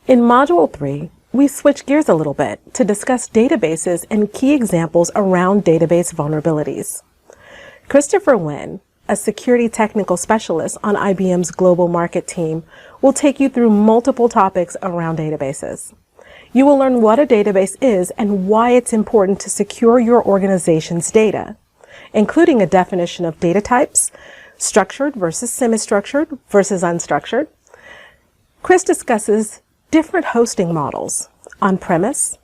In Module 3, we switch gears a little bit to discuss databases and key examples around database vulnerabilities. Christopher Nguyen, a security technical specialist on IBM's global market team, will take you through multiple topics around databases. You will learn what a database is and why it's important to secure your organization's data, including a definition of data types, structured versus semi-structured versus unstructured. Chris discusses different hosting models, on-premise,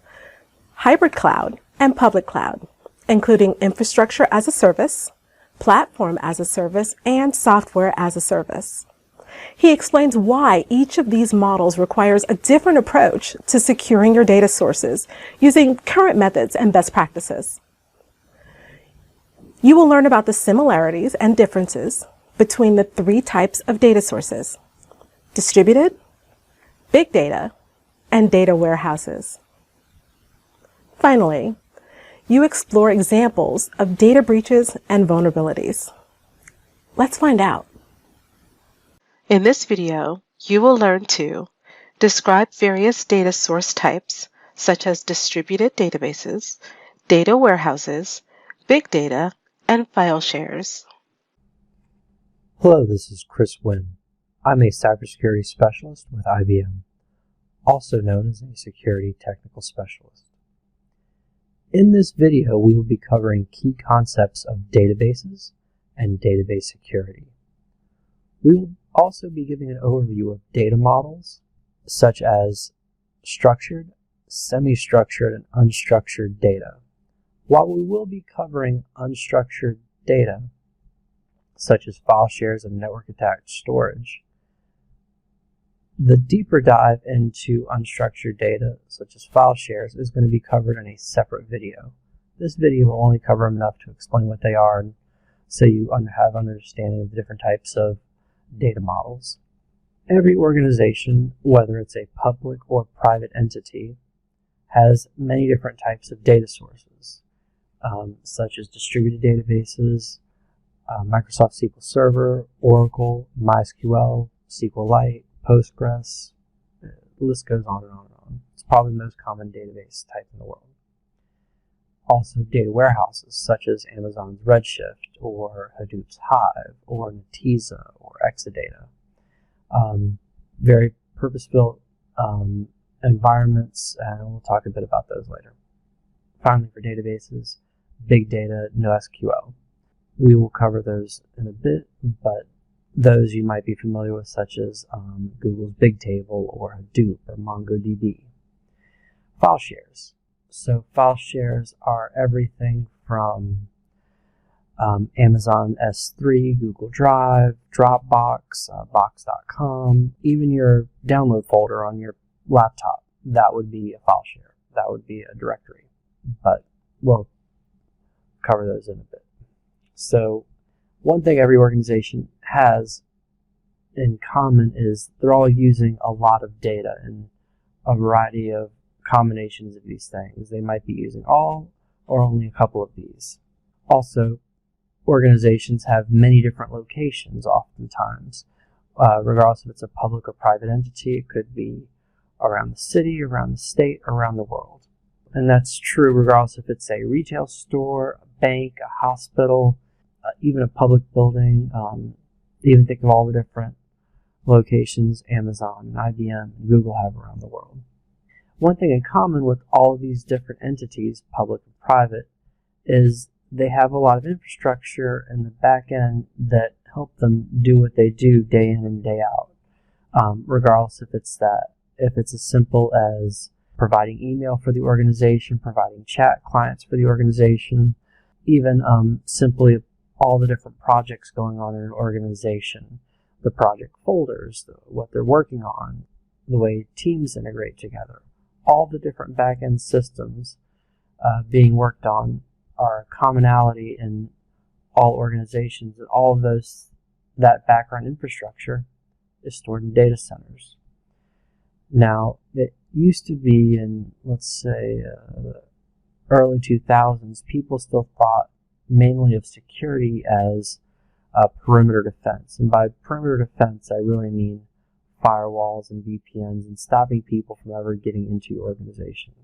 hybrid cloud, and public cloud, including infrastructure as a service, platform as a service, and software as a service. He explains why each of these models requires a different approach to securing your data sources using current methods and best practices. You will learn about the similarities and differences between the three types of data sources: distributed, big data, and data warehouses. Finally, you explore examples of data breaches and vulnerabilities. Let's find out. In this video, you will learn to describe various data source types, such as distributed databases, data warehouses, big data, and file shares. Hello, this is Chris Nguyen. I'm a cybersecurity specialist with IBM, also known as a security technical specialist. In this video, we will be covering key concepts of databases and database security. We will also be giving an overview of data models, such as structured, semi-structured, and unstructured data. While we will be covering unstructured data, such as file shares and network-attached storage, the deeper dive into unstructured data, such as file shares, is going to be covered in a separate video. This video will only cover them enough to explain what they are, and so you have an understanding of the different types of data models. Every organization, whether it's a public or private entity, has many different types of data sources, such as distributed databases, Microsoft SQL Server, Oracle, MySQL, SQLite, Postgres. The list goes on and on and on. It's probably the most common database type in the world. Also, data warehouses such as Amazon's Redshift or Hadoop's Hive or Netezza or Exadata. Very purpose-built environments, and we'll talk a bit about those later. Finally, for databases, big data, NoSQL. We will cover those in a bit, but those you might be familiar with, such as Google's Bigtable or Hadoop or MongoDB. File shares. So file shares are everything from Amazon S3, Google Drive, Dropbox, Box.com, even your download folder on your laptop. That would be a file share. That would be a directory. But we'll cover those in a bit. So one thing every organization has in common is they're all using a lot of data and a variety of combinations of these things. They might be using all or only a couple of these. Also, organizations have many different locations oftentimes. Regardless if it's a public or private entity, it could be around the city, around the state, around the world. And that's true regardless if it's a retail store, a bank, a hospital, even a public building. Even think of all the different locations Amazon, and IBM, and Google have around the world. One thing in common with all of these different entities, public and private, is they have a lot of infrastructure in the back end that help them do what they do day in and day out. Regardless if it's as simple as providing email for the organization, providing chat clients for the organization, even simply all the different projects going on in an organization, the project folders, what they're working on, the way teams integrate together. All the different back-end systems being worked on are a commonality in all organizations, and all of that background infrastructure is stored in data centers. Now, it used to be in, let's say, the early 2000s, people still thought mainly of security as perimeter defense. And by perimeter defense, I really mean firewalls and VPNs and stopping people from ever getting into your organization.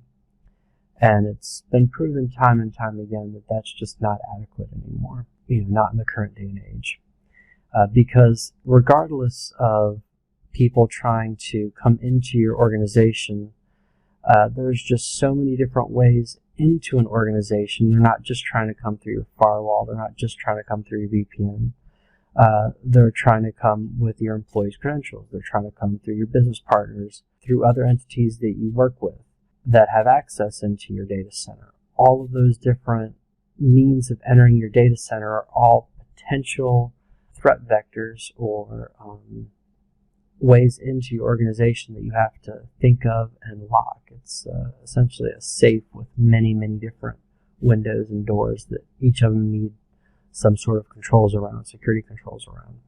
And it's been proven time and time again that that's just not adequate anymore, not in the current day and age. Because regardless of people trying to come into your organization, there's just so many different ways into an organization. They're not just trying to come through your firewall. They're not just trying to come through your VPN. They're trying to come with your employees' credentials. They're trying to come through your business partners, through other entities that you work with that have access into your data center. All of those different means of entering your data center are all potential threat vectors or ways into your organization that you have to think of and lock. It's essentially a safe with many, many different windows and doors that each of them need some sort of controls around, security controls around.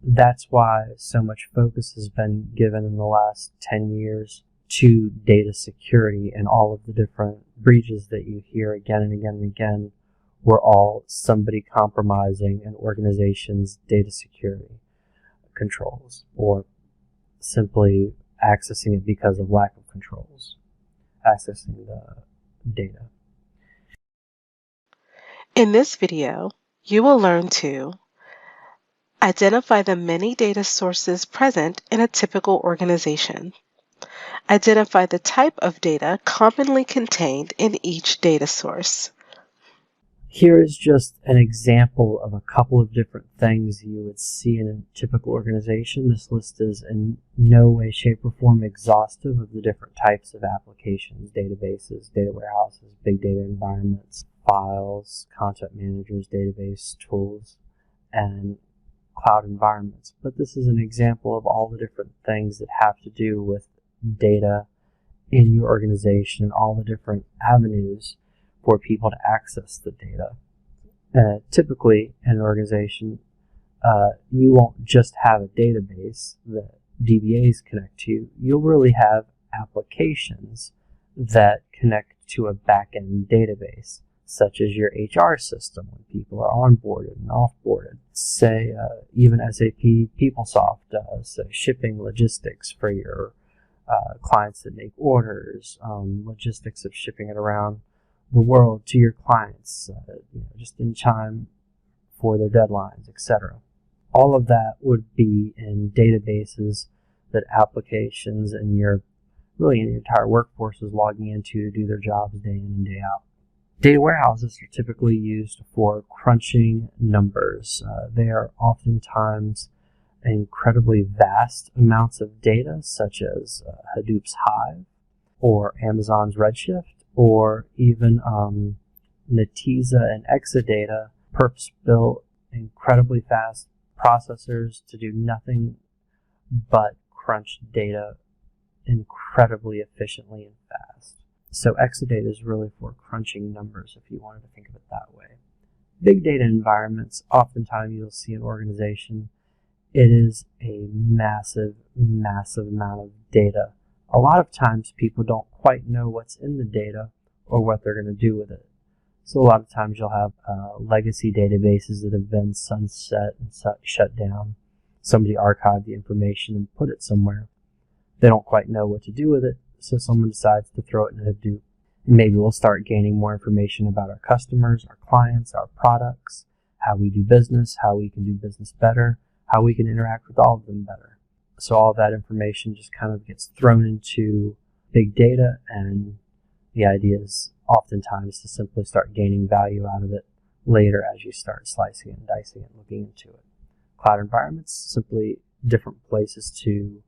That's why so much focus has been given in the last 10 years to data security, and all of the different breaches that you hear again and again and again were all somebody compromising an organization's data security controls, or simply accessing it because of lack of controls, accessing the data. In this video, you will learn to identify the many data sources present in a typical organization, identify the type of data commonly contained in each data source. Here is just an example of a couple of different things you would see in a typical organization. This list is in no way, shape, or form exhaustive of the different types of applications, databases, data warehouses, big data environments, files, content managers, database tools, and cloud environments. But this is an example of all the different things that have to do with data in your organization and all the different avenues for people to access the data. Typically, in an organization, you won't just have a database that DBAs connect to. You'll really have applications that connect to a back-end database, such as your HR system when people are onboarded and offboarded. Say, even SAP PeopleSoft does shipping logistics for your clients that make orders, logistics of shipping it around the world to your clients, just in time for their deadlines, etc. All of that would be in databases that applications and your entire workforce is logging into to do their jobs day in and day out. Data warehouses are typically used for crunching numbers. They are oftentimes incredibly vast amounts of data, such as Hadoop's Hive or Amazon's Redshift, or even Netezza and Exadata, purpose-built, incredibly fast processors to do nothing but crunch data incredibly efficiently and fast. So Exadata is really for crunching numbers, if you wanted to think of it that way. Big data environments, oftentimes you'll see an organization, it is a massive, massive amount of data. A lot of times people don't quite know what's in the data or what they're going to do with it. So a lot of times you'll have legacy databases that have been sunset and shut down. Somebody archived the information and put it somewhere. They don't quite know what to do with it, so someone decides to throw it in Hadoop. And maybe we'll start gaining more information about our customers, our clients, our products, how we do business, how we can do business better, how we can interact with all of them better. So all of that information just kind of gets thrown into big data, and the idea is oftentimes to simply start gaining value out of it later as you start slicing it and dicing it and looking into it. Cloud environments, simply different places to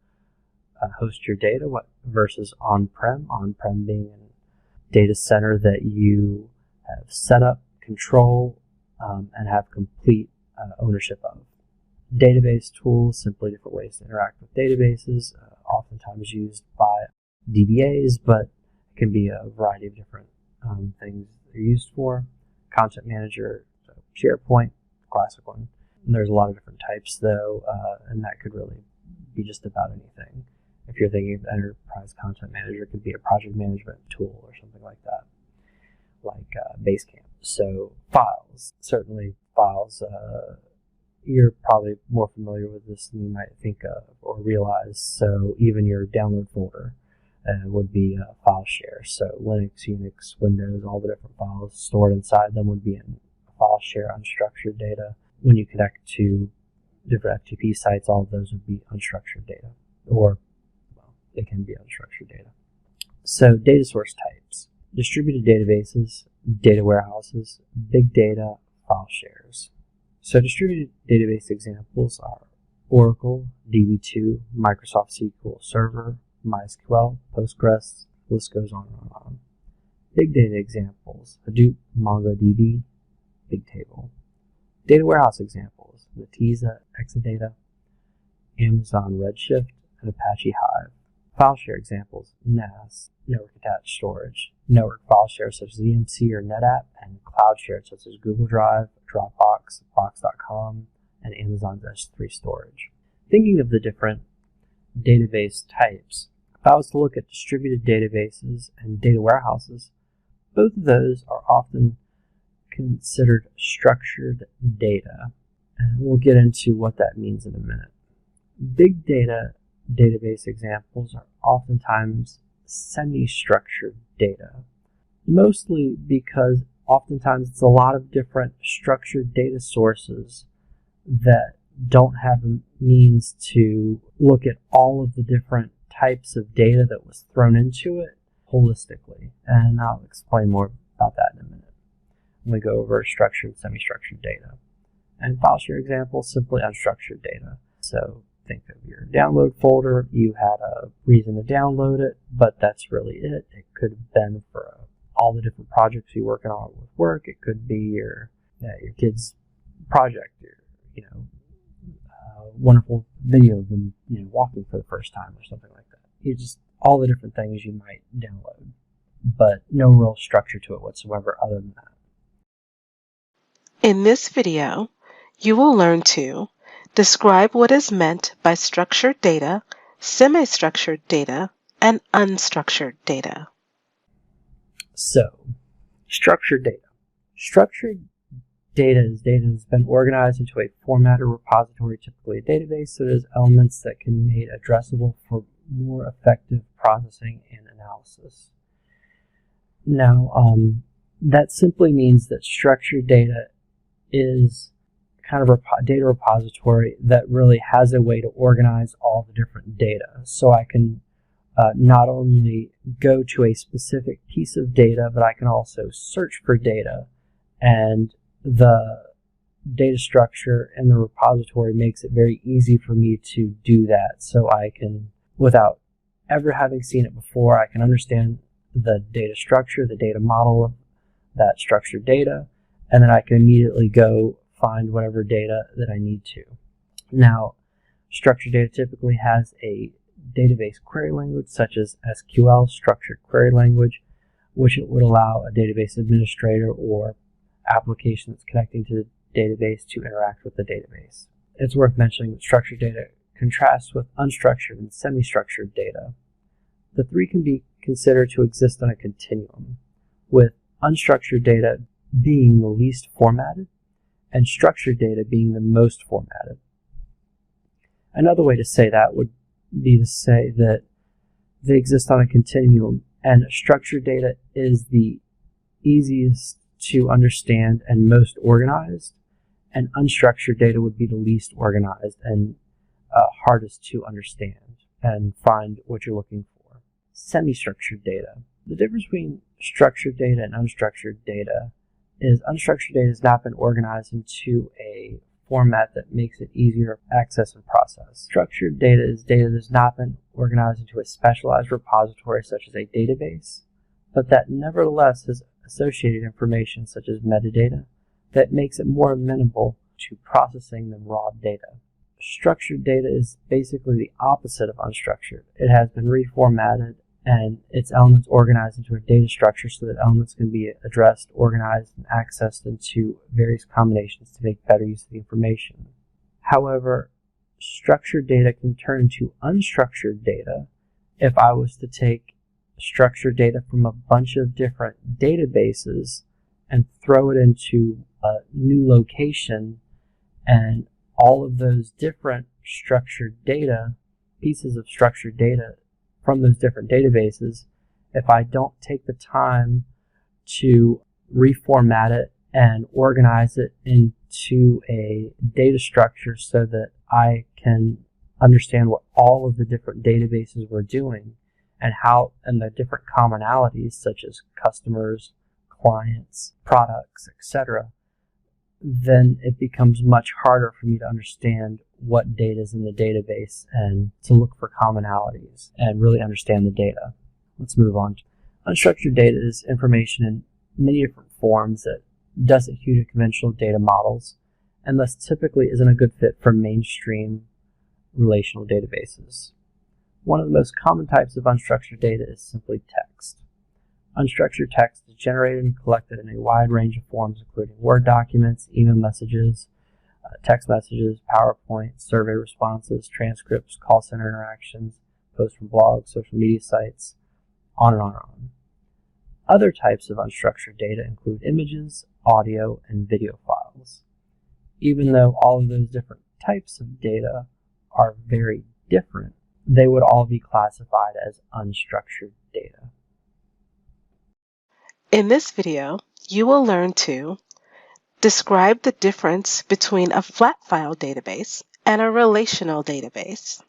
host your data versus on-prem. On-prem being a data center that you have set up, control, and have complete ownership of. Database tools, simply different ways to interact with databases, oftentimes used by DBAs, but it can be a variety of different things they're used for. Content manager, so SharePoint, classic one. And there's a lot of different types though, and that could really be just about anything. If you're thinking of enterprise content manager, it could be a project management tool or something like that, like Basecamp. So files, certainly files You're probably more familiar with this than you might think of or realize. So even your download folder would be a file share. So Linux, Unix, Windows, all the different files stored inside them would be in a file share, unstructured data. When you connect to different FTP sites, all of those would be unstructured data, or well, they can be unstructured data. So data source types: distributed databases, data warehouses, big data, file shares. So distributed database examples are Oracle, DB2, Microsoft SQL Server, MySQL, Postgres, the list goes on and on. Big data examples: Hadoop, MongoDB, Bigtable. Data warehouse examples: Netezza, Exadata, Amazon Redshift, and Apache Hive. File share examples: NAS, network attached storage, network file shares such as EMC or NetApp, and cloud shares such as Google Drive, Dropbox, Box.com, and Amazon's S3 storage. Thinking of the different database types, if I was to look at distributed databases and data warehouses, both of those are often considered structured data, and we'll get into what that means in a minute. Big data database examples are oftentimes semi-structured data, mostly because oftentimes it's a lot of different structured data sources that don't have a means to look at all of the different types of data that was thrown into it holistically, and I'll explain more about that in a minute when we go over structured and semi-structured data. And file share examples, simply unstructured data. So think of your download folder. You had a reason to download it, but that's really it. It could have been for all the different projects you're working on with work. It could be your kid's project, wonderful video of them walking for the first time or something like that. Just all the different things you might download, but no real structure to it whatsoever other than that. In this video, you will learn to describe what is meant by structured data, semi-structured data, and unstructured data. So, structured data. Structured data is data that's been organized into a format or repository, typically a database, so it has elements that can be made addressable for more effective processing and analysis. Now, that simply means that structured data is kind of a data repository that really has a way to organize all the different data. So I can not only go to a specific piece of data, but I can also search for data, and the data structure and the repository makes it very easy for me to do that. So I can, without ever having seen it before, I can understand the data structure, the data model of that structured data, and then I can immediately go find whatever data that I need to. Now, structured data typically has a database query language such as SQL, structured query language, which it would allow a database administrator or application that's connecting to the database to interact with the database. It's worth mentioning that structured data contrasts with unstructured and semi-structured data. The three can be considered to exist on a continuum, with unstructured data being the least formatted and structured data being the most formatted. Another way to say that would be to say that they exist on a continuum, and structured data is the easiest to understand and most organized, and unstructured data would be the least organized and hardest to understand and find what you're looking for. Semi-structured data. The difference between structured data and unstructured data is unstructured data has not been organized into a format that makes it easier to access and process. Structured data is data that has not been organized into a specialized repository such as a database, but that nevertheless has associated information such as metadata that makes it more amenable to processing than raw data. Structured data is basically the opposite of unstructured. It has been reformatted and its elements organized into a data structure so that elements can be addressed, organized, and accessed into various combinations to make better use of the information. However, structured data can turn into unstructured data if I was to take structured data from a bunch of different databases and throw it into a new location, and all of those different structured data, pieces of structured data from those different databases, if I don't take the time to reformat it and organize it into a data structure so that I can understand what all of the different databases were doing and the different commonalities such as customers, clients, products, etc., then it becomes much harder for me to understand what data is in the database and to look for commonalities and really understand the data. Let's move on. Unstructured data is information in many different forms that doesn't adhere to conventional data models and thus typically isn't a good fit for mainstream relational databases. One of the most common types of unstructured data is simply text. Unstructured text is generated and collected in a wide range of forms, including Word documents, email messages, text messages, PowerPoint, survey responses, transcripts, call center interactions, posts from blogs, social media sites, on and on and on. Other types of unstructured data include images, audio, and video files. Even though all of those different types of data are very different, they would all be classified as unstructured data. In this video, you will learn to describe the difference between a flat file database and a relational database.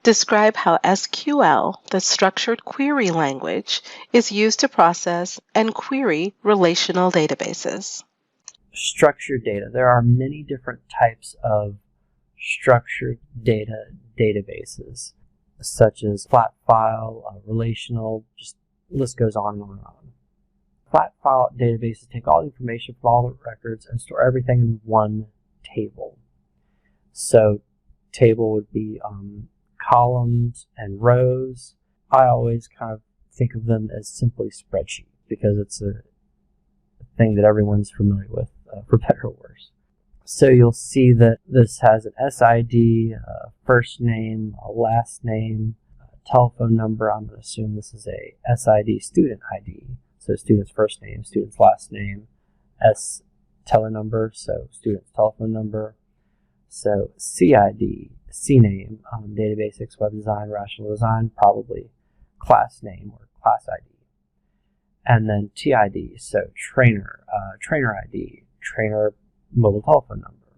Describe how SQL, the structured query language, is used to process and query relational databases. Structured data. There are many different types of structured data databases, such as flat file, relational, just the list goes on and on and on. Flat file databases take all the information from all the records and store everything in one table. So table would be columns and rows. I always kind of think of them as simply spreadsheets because it's a thing that everyone's familiar with, for better or worse. So you'll see that this has an SID, a first name, a last name, a telephone number. I'm going to assume this is a SID, student ID. So student's first name, student's last name, S telenumber, so student's telephone number. So CID, CNAME, data basics, web design, rational design, probably class name or class ID. And then TID, so trainer, trainer ID, trainer mobile telephone number.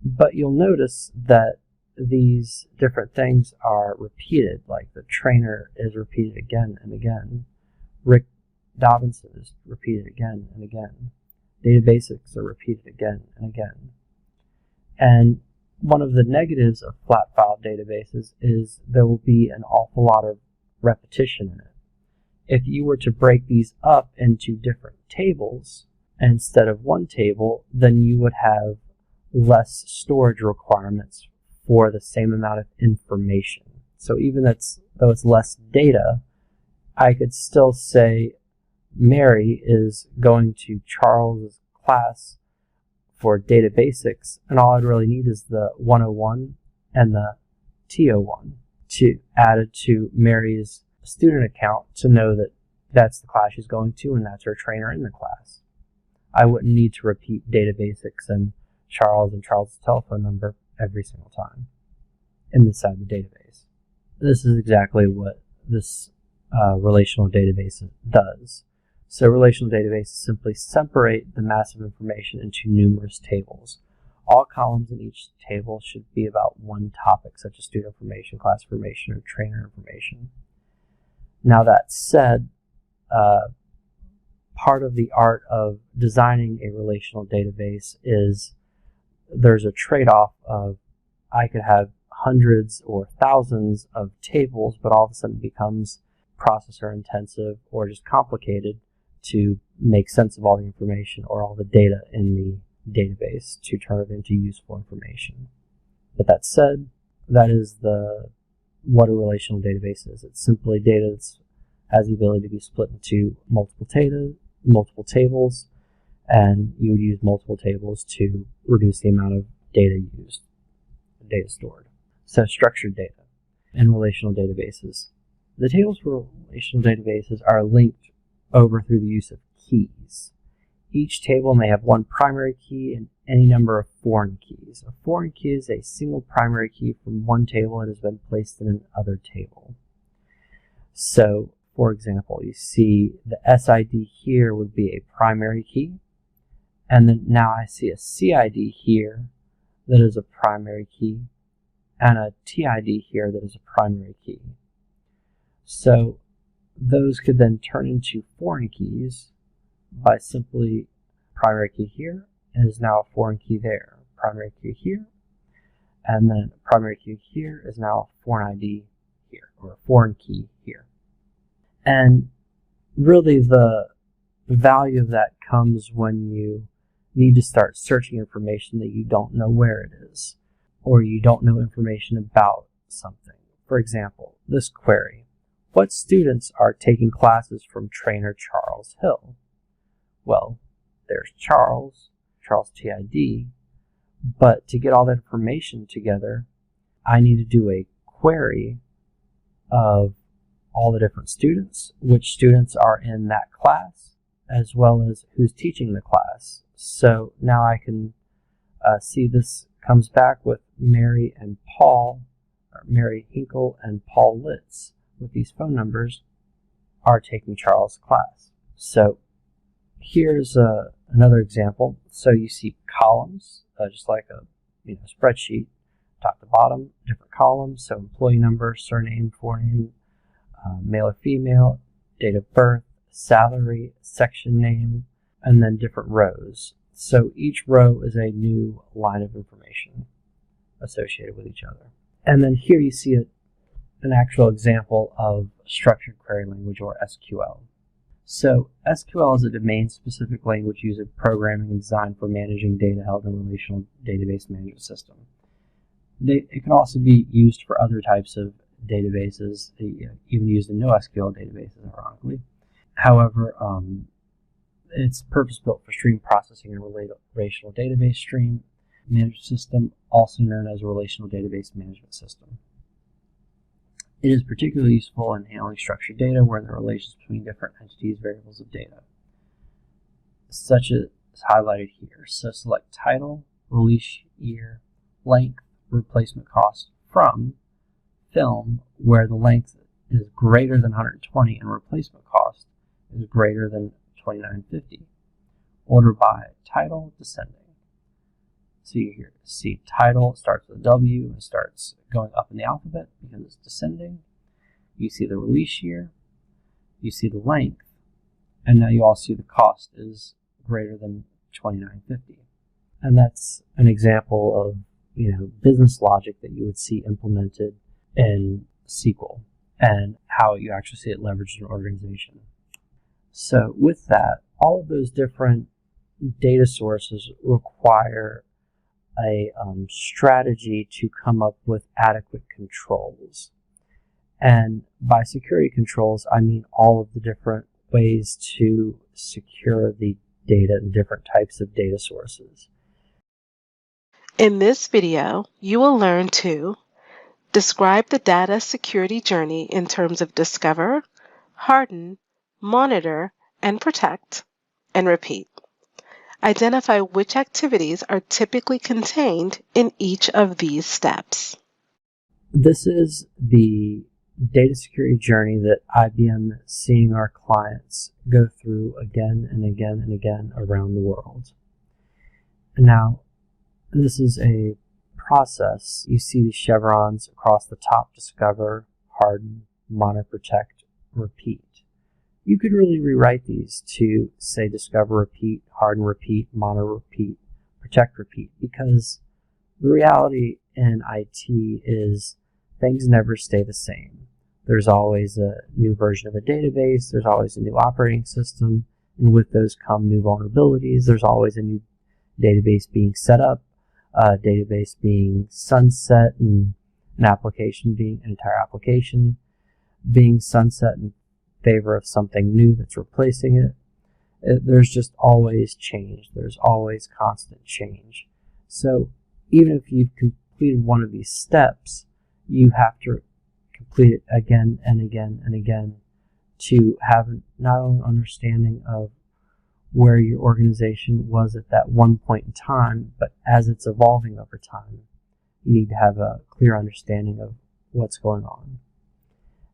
But you'll notice that these different things are repeated, like the trainer is repeated again and again. Rick Dobinson is repeated again and again. Data basics are repeated again and again. And one of the negatives of flat file databases is there will be an awful lot of repetition in it. If you were to break these up into different tables instead of one table, then you would have less storage requirements for the same amount of information. So even though it's less data, I could still say Mary is going to Charles' class for data basics, and all I'd really need is the 101 and the T01 to add it to Mary's student account to know that that's the class she's going to and that's her trainer in the class. I wouldn't need to repeat data basics and Charles' telephone number every single time inside the database. This is exactly what this relational database does. So relational databases simply separate the massive information into numerous tables. All columns in each table should be about one topic, such as student information, class information, or trainer information. Now that said, part of the art of designing a relational database is there's a trade-off of I could have hundreds or thousands of tables, but all of a sudden it becomes processor intensive or just complicated to make sense of all the information or all the data in the database to turn it into useful information. But that said, that is what a relational database is. It's simply data that has the ability to be split into multiple tables, and you would use multiple tables to reduce the amount of data used, data stored. So structured data and relational databases. The tables for relational databases are linked over through the use of keys. Each table may have one primary key and any number of foreign keys. A foreign key is a single primary key from one table that has been placed in another table. So, for example, you see the SID here would be a primary key, and then now I see a CID here that is a primary key, and a TID here that is a primary key. So those could then turn into foreign keys by simply primary key here is now a foreign key there, primary key here, and then primary key here is now a foreign ID here, or a foreign key here. And really the value of that comes when you need to start searching information that you don't know where it is, or you don't know information about something. For example, this query: what students are taking classes from trainer Charles Hill? Well, there's Charles TID, but to get all that information together, I need to do a query of all the different students, which students are in that class, as well as who's teaching the class. So now I can see this comes back with Mary and Paul, or Mary Hinkle and Paul Litz, with these phone numbers, are taking Charles' class. So here's another example. So you see columns, just like a spreadsheet, top to bottom, different columns. So employee number, surname, forename, male or female, date of birth, salary, section name, and then different rows. So each row is a new line of information associated with each other. And then here you see an actual example of structured query language, or SQL. So SQL is a domain-specific language used in programming and design for managing data held in a relational database management system. It can also be used for other types of databases, even used in NoSQL databases, ironically. However, it's purpose-built for stream processing and relational database stream management system, also known as a relational database management system. It is particularly useful in handling structured data where there are relations between different entities, variables of data, such as highlighted here. So select title, release year, length, replacement cost from film, where the length is greater than 120 and replacement cost is greater than $29.50. Order by title, descending. So you here see title starts with a W and starts going up in the alphabet because it's descending. You see the release year, you see the length, and now you all see the cost is greater than $29.50. And that's an example of business logic that you would see implemented in SQL and how you actually see it leveraged in an organization. So with that, all of those different data sources require a strategy to come up with adequate controls. And by security controls, I mean all of the different ways to secure the data and different types of data sources. In this video, you will learn to describe the data security journey in terms of discover, harden, monitor, and protect, and repeat. Identify which activities are typically contained in each of these steps. This is the data security journey that IBM is seeing our clients go through again and again and again around the world. Now, this is a process. You see the chevrons across the top: discover, harden, monitor, protect, repeat. You could really rewrite these to say discover, repeat, harden, repeat, monitor, repeat, protect, repeat, because the reality in IT is things never stay the same. There's always a new version of a database, there's always a new operating system, and with those come new vulnerabilities. There's always a new database being set up, a database being sunset, and an entire application being sunset in favor of something new that's replacing it. There's just always change. There's always constant change. So even if you've completed one of these steps, you have to complete it again and again and again to have not only an understanding of where your organization was at that one point in time, but as it's evolving over time, you need to have a clear understanding of what's going on.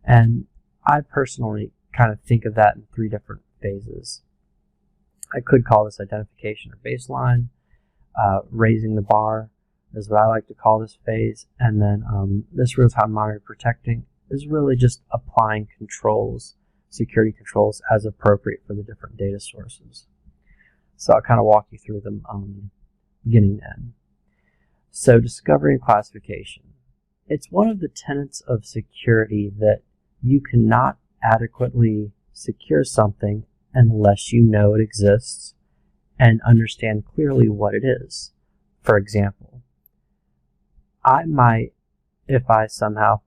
And I personally kind of think of that in three different phases. I could call this identification or baseline, raising the bar is what I like to call this phase, and then this real-time monitoring protecting is really just applying controls, security controls as appropriate for the different data sources. So I'll kind of walk you through them beginning to end. So discovery and classification. It's one of the tenets of security that you cannot adequately secure something unless you know it exists and understand clearly what it is. For example, I might, if I somehow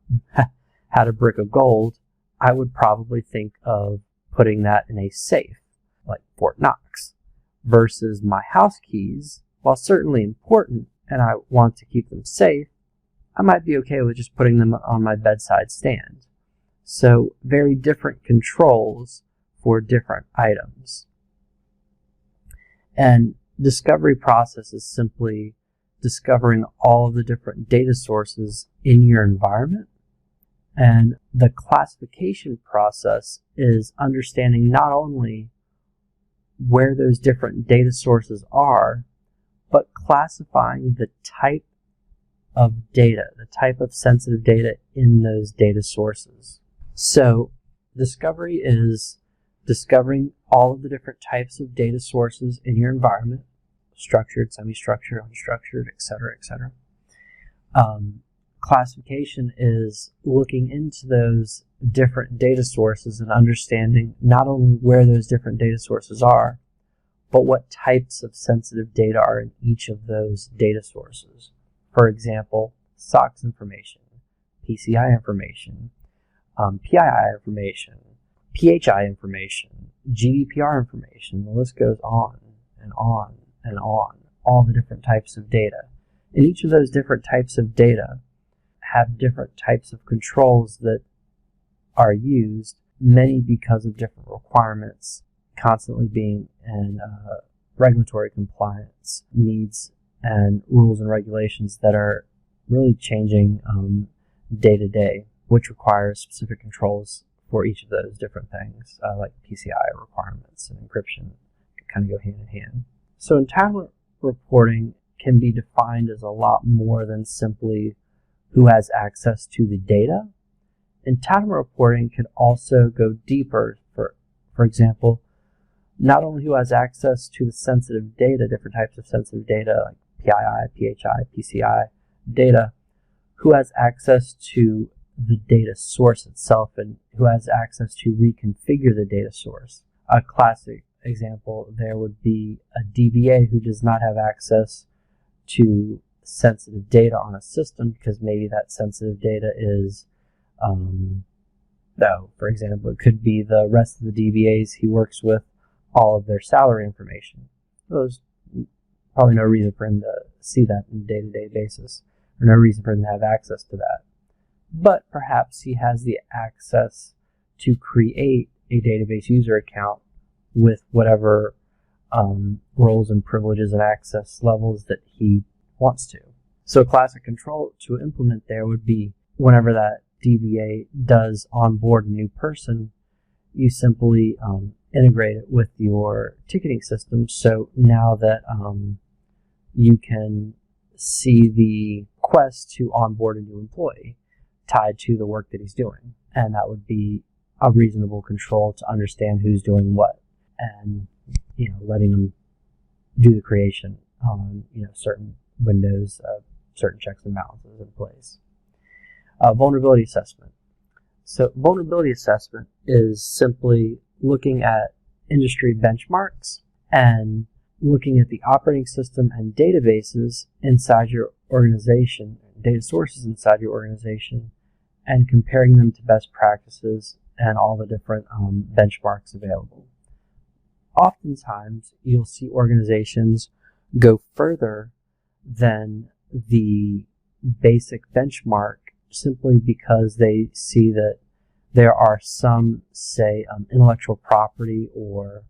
had a brick of gold, I would probably think of putting that in a safe, like Fort Knox, versus my house keys. While certainly important and I want to keep them safe, I might be okay with just putting them on my bedside stand. So very different controls for different items. And discovery process is simply discovering all of the different data sources in your environment. And the classification process is understanding not only where those different data sources are, but classifying the type of data, the type of sensitive data in those data sources. So discovery is discovering all of the different types of data sources in your environment, structured, semi-structured, unstructured, etc., etc. Classification is looking into those different data sources and understanding not only where those different data sources are, but what types of sensitive data are in each of those data sources. For example, SOX information, PCI information, PII information, PHI information, GDPR information. The list goes on and on and on, all the different types of data. And each of those different types of data have different types of controls that are used, many because of different requirements constantly being in regulatory compliance needs and rules and regulations that are really changing day to day, which requires specific controls for each of those different things, like PCI requirements and encryption kind of go hand in hand. So entitlement reporting can be defined as a lot more than simply who has access to the data. Entitlement reporting could also go deeper, for example, not only who has access to the sensitive data, different types of sensitive data like PII, PHI, PCI data, who has access to the data source itself and who has access to reconfigure the data source. A classic example there would be a DBA who does not have access to sensitive data on a system because maybe that sensitive data is, for example, it could be the rest of the DBAs he works with, all of their salary information. There's probably no reason for him to see that on a day-to-day basis, or no reason for him to have access to that. But perhaps he has the access to create a database user account with whatever roles and privileges and access levels that he wants to. So a classic control to implement there would be whenever that DBA does onboard a new person, you simply integrate it with your ticketing system. So now that you can see the request to onboard a new employee tied to the work that he's doing. And that would be a reasonable control to understand who's doing what and, letting them do the creation on, certain windows, certain checks and balances in place. Vulnerability assessment. So vulnerability assessment is simply looking at industry benchmarks and looking at the operating system and databases inside your organization, data sources inside your organization, and comparing them to best practices and all the different benchmarks available. Oftentimes, you'll see organizations go further than the basic benchmark simply because they see that there are some, say, intellectual property or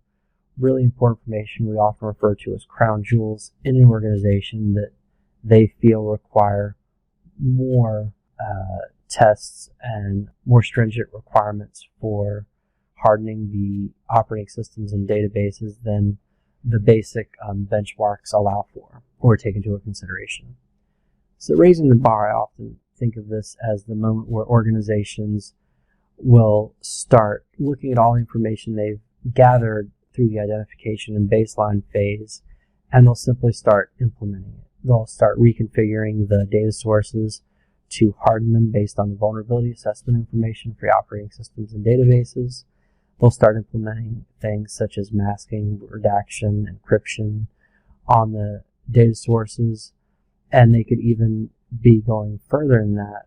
really important information we often refer to as crown jewels in an organization that they feel require more tests and more stringent requirements for hardening the operating systems and databases than the basic benchmarks allow for or take into consideration. So raising the bar, I often think of this as the moment where organizations will start looking at all the information they've gathered through the identification and baseline phase, and they'll simply start implementing it. They'll start reconfiguring the data sources to harden them based on the vulnerability assessment information for operating systems and databases. They'll start implementing things such as masking, redaction, encryption on the data sources, and they could even be going further than that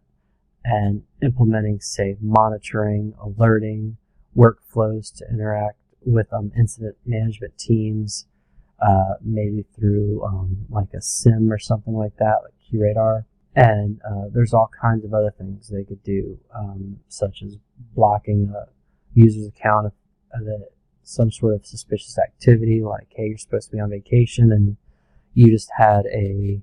and implementing, say, monitoring, alerting, workflows to interact with incident management teams, maybe through like a SIM or something like that, like QRadar. And there's all kinds of other things they could do, such as blocking a user's account of some sort of suspicious activity, like, hey, you're supposed to be on vacation and you just had a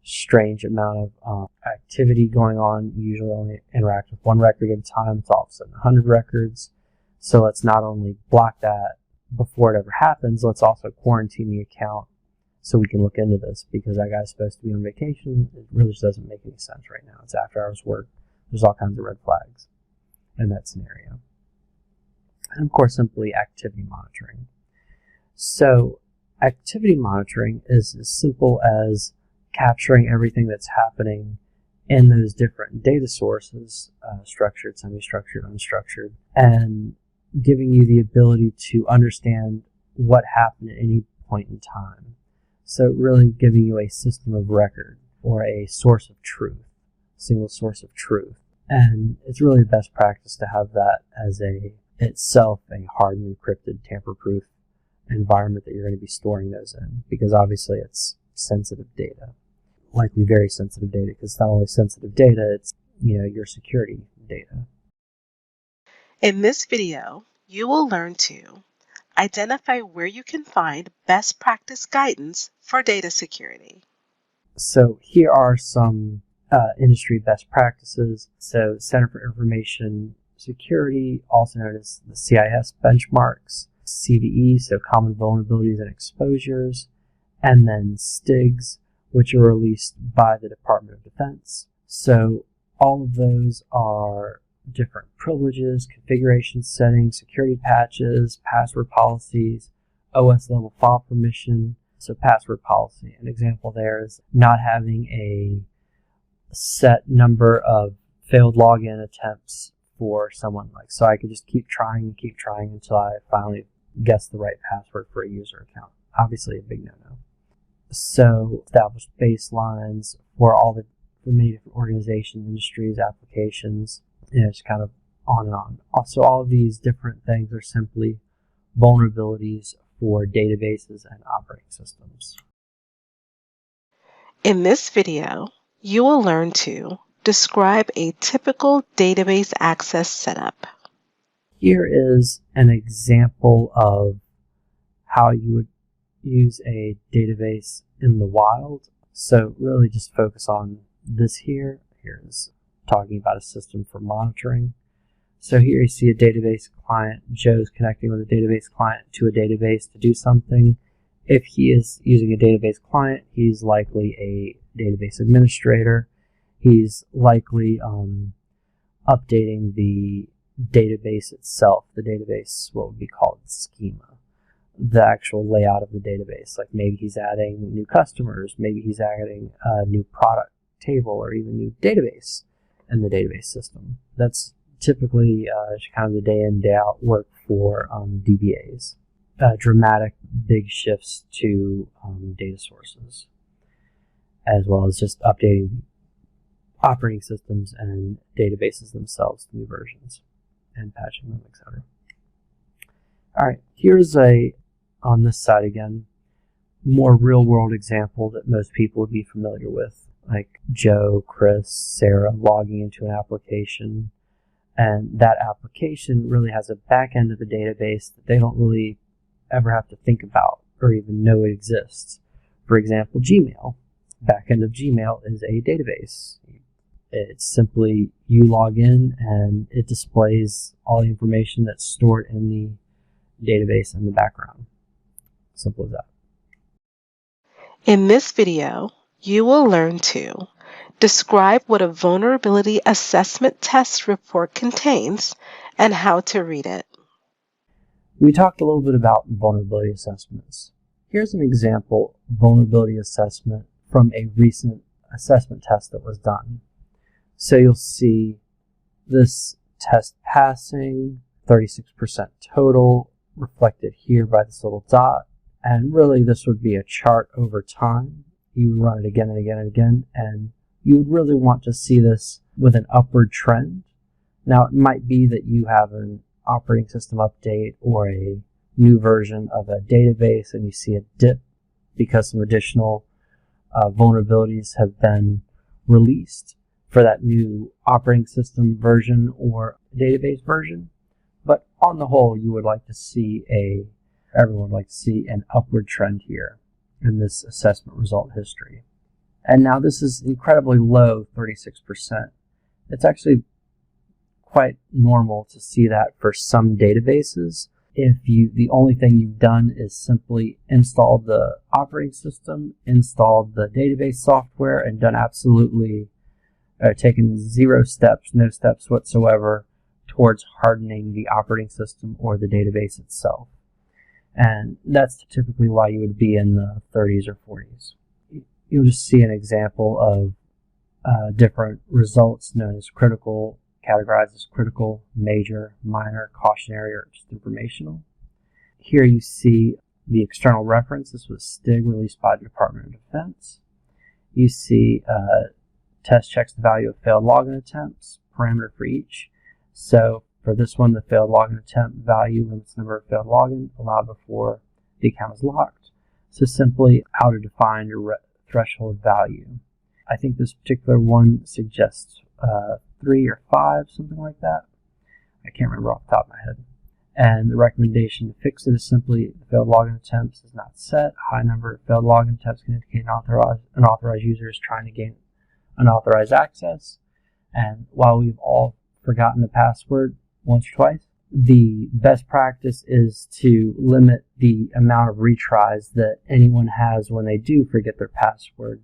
strange amount of activity going on. You usually only interact with one record at a time. It's all of a sudden 100 records. So let's not only block that before it ever happens, let's also quarantine the account so we can look into this, because that guy's supposed to be on vacation. It really just doesn't make any sense right now. It's after hours work. There's all kinds of red flags in that scenario. And of course, simply activity monitoring. So activity monitoring is as simple as capturing everything that's happening in those different data sources, structured, semi-structured, unstructured, and giving you the ability to understand what happened at any point in time. So really giving you a system of record or a source of truth, single source of truth. And it's really the best practice to have that as itself a hardened, encrypted, tamper-proof environment that you're going to be storing those in, because obviously it's sensitive data, likely very sensitive data, because it's not only sensitive data, it's your security data. In this video, you will learn to identify where you can find best practice guidance for data security. So here are some industry best practices. So Center for Information Security, also known as the CIS benchmarks, CVE, so Common Vulnerabilities and Exposures, and then STIGs, which are released by the Department of Defense. So all of those are different privileges, configuration settings, security patches, password policies, OS level file permission. So password policy, an example there is not having a set number of failed login attempts for someone. Like, so I could just keep trying until I finally guess the right password for a user account. Obviously a big no-no. So establish baselines for many different organizations, industries, applications, it's kind of on and on. Also, all of these different things are simply vulnerabilities for databases and operating systems. In this video, you will learn to describe a typical database access setup. Here is an example of how you would use a database in the wild. So really just focus on this here. Here's talking about a system for monitoring. So here you see a database client. Joe's connecting with a database client to a database to do something. If he is using a database client, he's likely a database administrator. He's likely updating the database itself, the database, what would be called schema, the actual layout of the database. Like maybe he's adding new customers, maybe he's adding a new product table, or even new database in the database system. That's typically kind of the day in, day out work for DBAs. Dramatic big shifts to data sources, as well as just updating operating systems and databases themselves to new versions and patching them, etc. Alright, here's on this side again, more real-world example that most people would be familiar with, like Joe, Chris, Sarah logging into an application, and that application really has a back end of the database that they don't really ever have to think about or even know it exists. For example, Gmail. Backend of Gmail is a database. It's simply you log in and it displays all the information that's stored in the database in the background. Simple as that. In this video, you will learn to describe what a vulnerability assessment test report contains and how to read it. We talked a little bit about vulnerability assessments. Here's an example vulnerability assessment from a recent assessment test that was done. So you'll see this test passing, 36% total, reflected here by this little dot. And really this would be a chart over time. You would run it again and again and again, and you would really want to see this with an upward trend. Now it might be that you have an operating system update or a new version of a database and you see a dip because some additional vulnerabilities have been released for that new operating system version or database version. But on the whole, you would like to see everyone would like to see an upward trend here in this assessment result history. And now this is incredibly low, 36%. It's actually quite normal to see that for some databases. If the only thing you've done is simply installed the operating system, installed the database software, and done absolutely taken zero steps, no steps whatsoever towards hardening the operating system or the database itself. And that's typically why you would be in the 30s or 40s. You'll just see an example of different results known as critical, categorized as critical, major, minor, cautionary, or just informational. Here you see the external reference. This was STIG released by the Department of Defense. You see test checks the value of failed login attempts, parameter for each. So for this one, the failed login attempt value limits the number of failed login allowed before the account is locked. So simply how to define your threshold value. I think this particular one suggests 3 or 5, something like that. I can't remember off the top of my head. And the recommendation to fix it is simply the failed login attempts is not set. A high number of failed login attempts can indicate an authorized user is trying to gain unauthorized access. And while we've all forgotten the password once or twice, the best practice is to limit the amount of retries that anyone has when they do forget their password.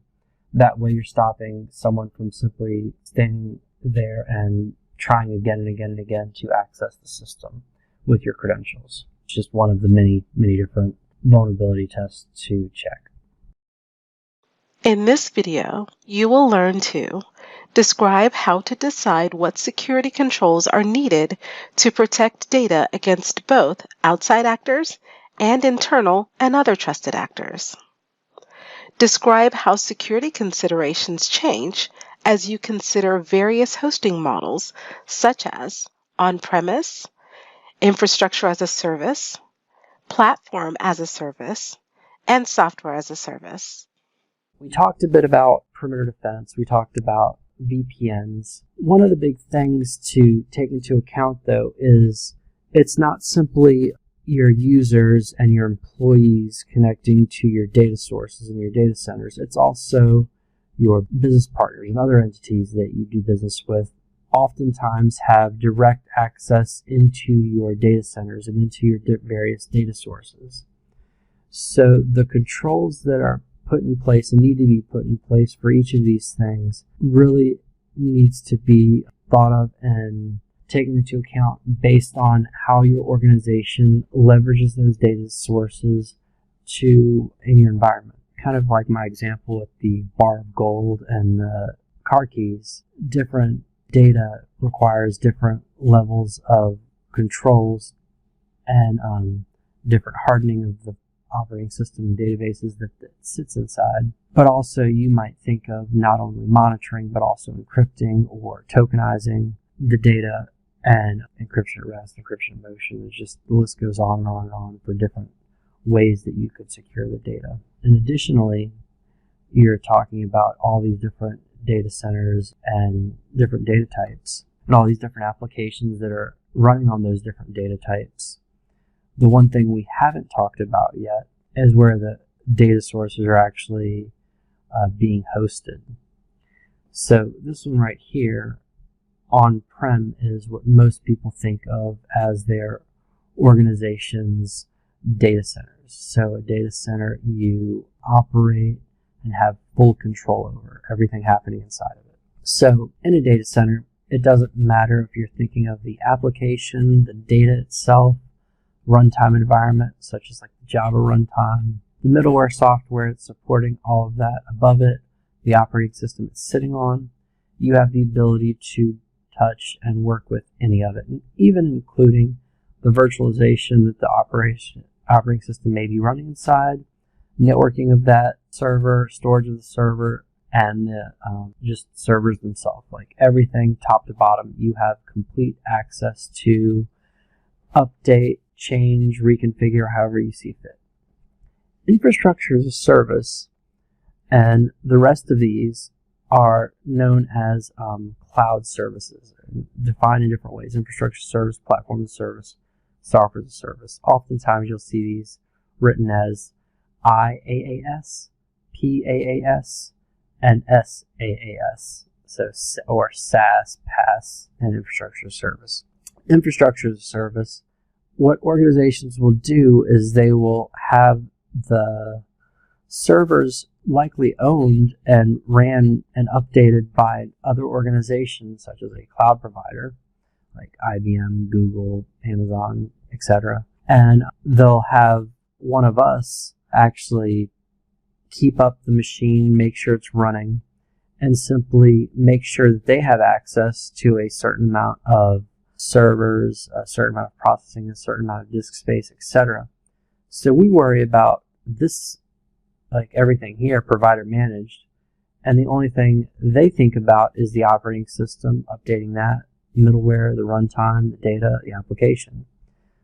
That way you're stopping someone from simply standing there and trying again and again and again to access the system with your credentials. It's just one of the many, many different vulnerability tests to check. In this video, you will learn to describe how to decide what security controls are needed to protect data against both outside actors and internal and other trusted actors. Describe how security considerations change as you consider various hosting models such as on-premise, infrastructure as a service, platform as a service, and software as a service. We talked a bit about perimeter defense. We talked about VPNs. One of the big things to take into account, though, is it's not simply your users and your employees connecting to your data sources and your data centers. It's also your business partners and other entities that you do business with oftentimes have direct access into your data centers and into your various data sources. So the controls that are put in place and need to be put in place for each of these things really needs to be thought of and taken into account based on how your organization leverages those data sources in your environment. Kind of like my example with the bar of gold and the car keys. Different data requires different levels of controls and different hardening of the operating system and databases that sits inside. But also you might think of not only monitoring but also encrypting or tokenizing the data and encryption at rest, encryption in motion. It's just the list goes on and on and on for different ways that you could secure the data. And additionally, you're talking about all these different data centers and different data types and all these different applications that are running on those different data types. The one thing we haven't talked about yet is where the data sources are actually being hosted. So this one right here, on-prem, is what most people think of as their organization's data centers. So a data center you operate and have full control over everything happening inside of it. So in a data center, it doesn't matter if you're thinking of the application, the data itself, runtime environment, such as like the Java runtime, the middleware software it's supporting, all of that above it, the operating system it's sitting on. You have the ability to touch and work with any of it, and even including the virtualization that the operating system may be running inside, networking of that server, storage of the server, and just servers themselves. Like everything top to bottom, you have complete access to update, change, reconfigure however you see fit. Infrastructure as a service, and the rest of these are known as cloud services, defined in different ways: infrastructure as a service, platform as a service, software as a service. Oftentimes you'll see these written as IaaS, PaaS, and SaaS, or SaaS, PaaS, and infrastructure as a service. Infrastructure as a service, what organizations will do is they will have the servers likely owned and ran and updated by other organizations, such as a cloud provider like IBM, Google, Amazon, etc. And they'll have one of us actually keep up the machine, make sure it's running, and simply make sure that they have access to a certain amount of servers, a certain amount of processing, a certain amount of disk space, etc. So we worry about this, like everything here, provider managed, and the only thing they think about is the operating system, updating that, middleware, the runtime, the data, the application.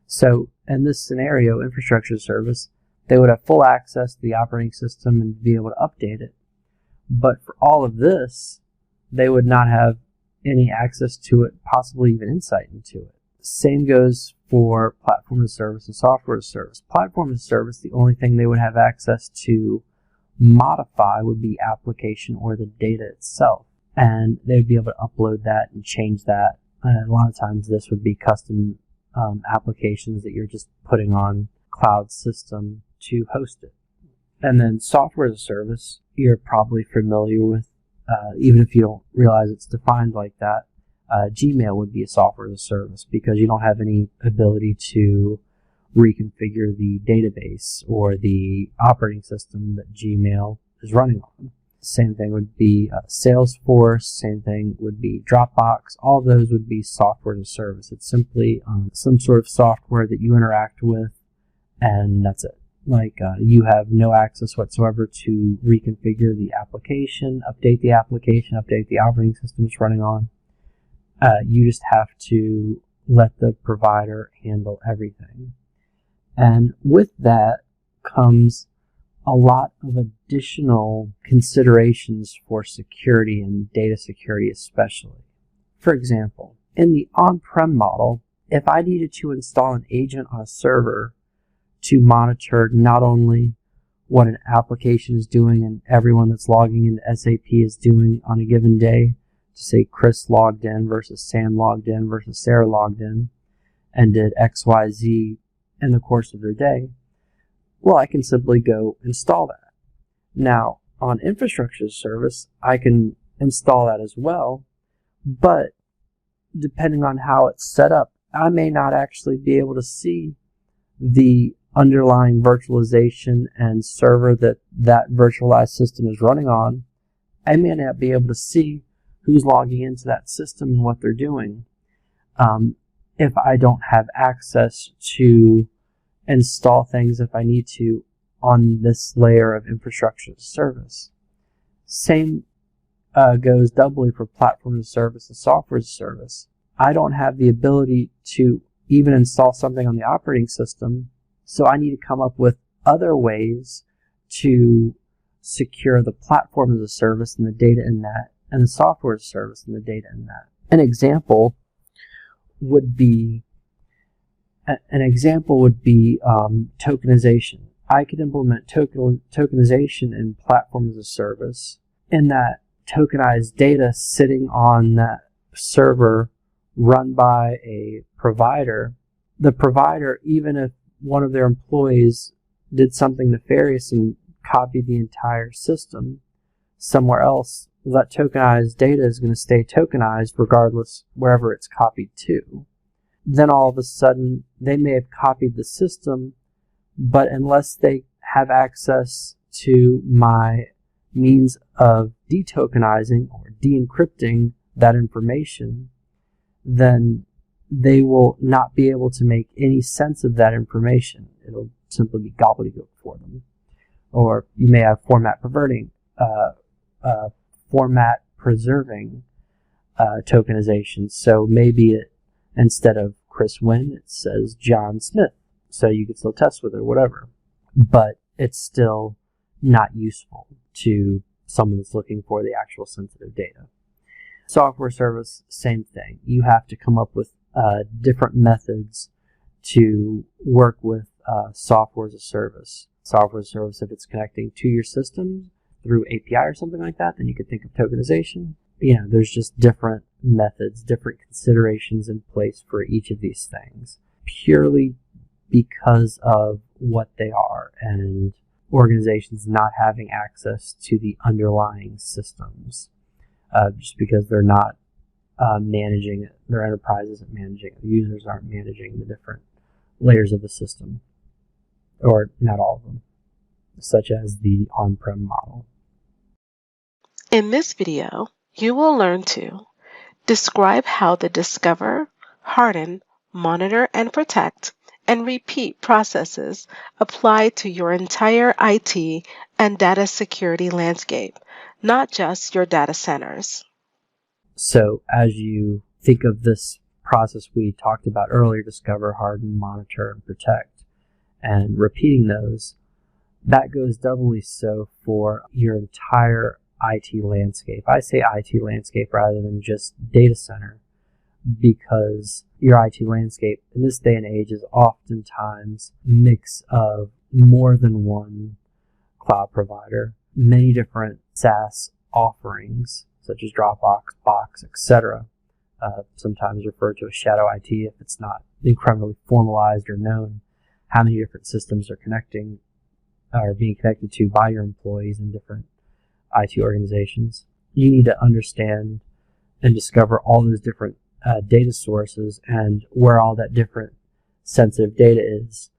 So in this scenario, infrastructure as a service, they would have full access to the operating system and be able to update it. But for all of this, they would not have any access to it, possibly even insight into it. Same goes for platform as a service and software as a service. Platform as a service, the only thing they would have access to modify would be application or the data itself. And they'd be able to upload that and change that. And a lot of times this would be custom applications that you're just putting on cloud system to host it. And then software as a service, you're probably familiar with, even if you don't realize it's defined like that. Gmail would be a software as a service because you don't have any ability to reconfigure the database or the operating system that Gmail is running on. Same thing would be Salesforce, same thing would be Dropbox. All those would be software as a service. It's simply some sort of software that you interact with, and that's it. Like you have no access whatsoever to reconfigure the application, update the operating system it's running on. You just have to let the provider handle everything. And with that comes a lot of additional considerations for security and data security especially. For example, in the on-prem model, if I needed to install an agent on a server to monitor not only what an application is doing and everyone that's logging into SAP is doing on a given day, to say Chris logged in versus Sam logged in versus Sarah logged in and did XYZ in the course of their day, well, I can simply go install that. Now, on infrastructure as a service, I can install that as well, but depending on how it's set up, I may not actually be able to see the underlying virtualization and server that that virtualized system is running on. I may not be able to see who's logging into that system and what they're doing if I don't have access to install things if I need to on this layer of infrastructure as a service. Same goes doubly for platform as a service and software as a service. I don't have the ability to even install something on the operating system, so I need to come up with other ways to secure the platform as a service and the data in that, and the software as a service and the data in that. An example would be An example would be tokenization. I could implement tokenization in platform as a service, in that tokenized data sitting on that server run by a provider. The provider, even if one of their employees did something nefarious and copied the entire system somewhere else, that tokenized data is going to stay tokenized regardless wherever it's copied to. Then all of a sudden, they may have copied the system, but unless they have access to my means of detokenizing or de-encrypting that information, then they will not be able to make any sense of that information. It'll simply be gobbledygook for them. Or you may have format preserving tokenization. So maybe instead of Chris Wynn, it says John Smith. So you can still test with it or whatever. But it's still not useful to someone that's looking for the actual sensitive data. Software service, same thing. You have to come up with different methods to work with software as a service. Software as a service, if it's connecting to your system through API or something like that, then you could think of tokenization. There's just different methods, different considerations in place for each of these things, purely because of what they are and organizations not having access to the underlying systems, just because they're not managing it. Their enterprise isn't managing it. The users aren't managing the different layers of the system, or not all of them, such as the on-prem model. In this video, you will learn to describe how the discover, harden, monitor, and protect and repeat processes apply to your entire IT and data security landscape, not just your data centers. So as you think of this process we talked about earlier, discover, harden, monitor, and protect, and repeating those, that goes doubly so for your entire IT landscape. I say IT landscape rather than just data center, because your IT landscape in this day and age is oftentimes a mix of more than one cloud provider, many different SaaS offerings, such as Dropbox, Box, etc. Sometimes referred to as shadow IT if it's not incredibly formalized or known how many different systems are being connected to by your employees in different IT organizations. You need to understand and discover all those different data sources and where all that different sensitive data is,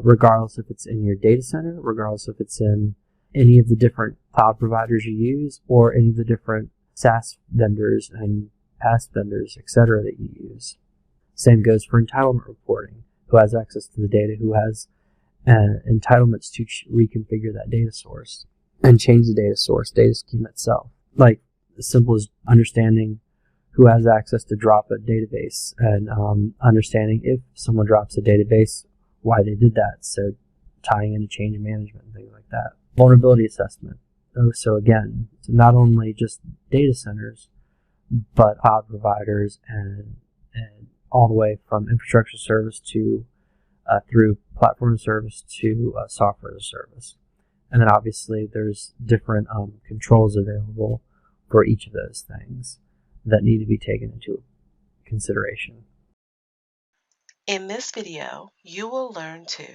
regardless if it's in your data center, regardless if it's in any of the different cloud providers you use, or any of the different SaaS vendors and PaaS vendors, etc. that you use. Same goes for entitlement reporting. Who has access to the data, who has entitlements to reconfigure that data source and change the data source, data scheme itself. Like, as simple as understanding who has access to drop a database and understanding if someone drops a database, why they did that. So tying into change management and things like that. Vulnerability assessment. So again, so not only just data centers, but cloud providers and all the way from infrastructure service to through platform service to software as a service. And then obviously there's different controls available for each of those things that need to be taken into consideration. In this video, you will learn to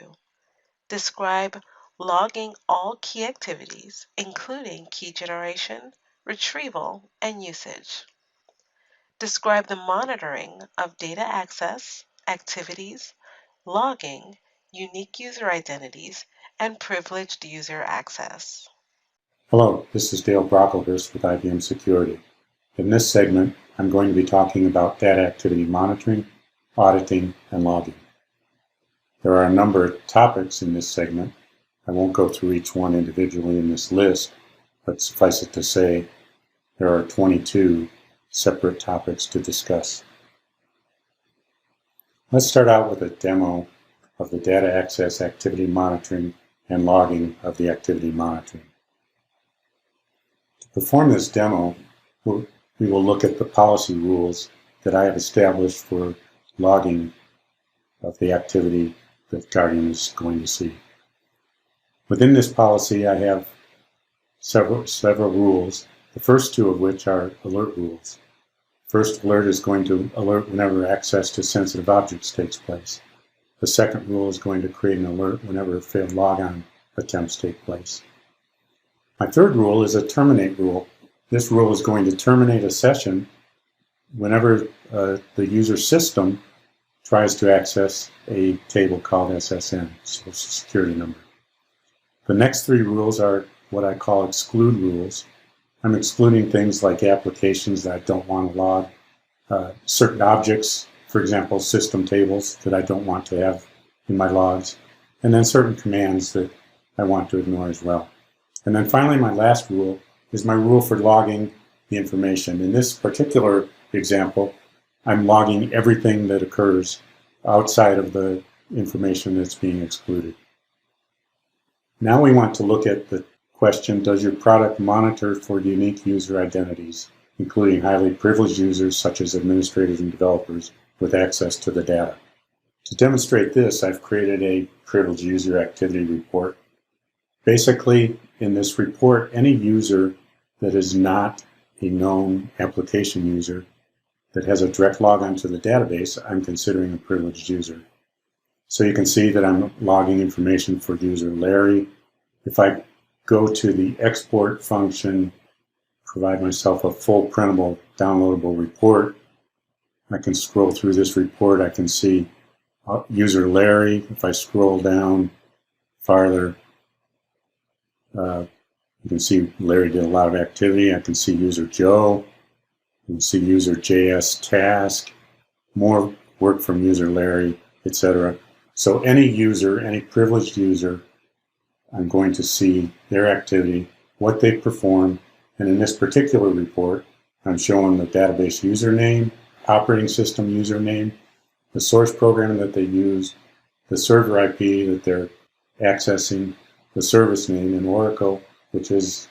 describe logging all key activities, including key generation, retrieval, and usage. Describe the monitoring of data access, activities, logging, unique user identities, and privileged user access. Hello, this is Dale Brocklehurst with IBM Security. In this segment, I'm going to be talking about data activity monitoring, auditing, and logging. There are a number of topics in this segment. I won't go through each one individually in this list, but suffice it to say, there are 22 separate topics to discuss. Let's start out with a demo of the data access activity monitoring and logging of the activity monitoring. To perform this demo, we will look at the policy rules that I have established for logging of the activity that Guardium is going to see. Within this policy, I have several rules, the first two of which are alert rules. First alert is going to alert whenever access to sensitive objects takes place. The second rule is going to create an alert whenever failed logon attempts take place. My third rule is a terminate rule. This rule is going to terminate a session whenever the user system tries to access a table called SSN, Social Security Number. The next three rules are what I call exclude rules. I'm excluding things like applications that I don't want to log, certain objects, for example, system tables that I don't want to have in my logs, and then certain commands that I want to ignore as well. And then finally, my last rule is my rule for logging the information. In this particular example, I'm logging everything that occurs outside of the information that's being excluded. Now we want to look at the question, does your product monitor for unique user identities, including highly privileged users such as administrators and developers with access to the data? To demonstrate this, I've created a privileged user activity report. Basically, in this report, any user that is not a known application user that has a direct logon to the database, I'm considering a privileged user. So you can see that I'm logging information for user Larry. If I go to the export function, provide myself a full printable downloadable report, I can scroll through this report. I can see user Larry. If I scroll down farther, you can see Larry did a lot of activity. I can see user Joe. You can see user JS task, more work from user Larry, etc. So any user, any privileged user, I'm going to see their activity, what they perform, and in this particular report, I'm showing the database username, operating system username, the source program that they use, the server IP that they're accessing, the service name in Oracle, which is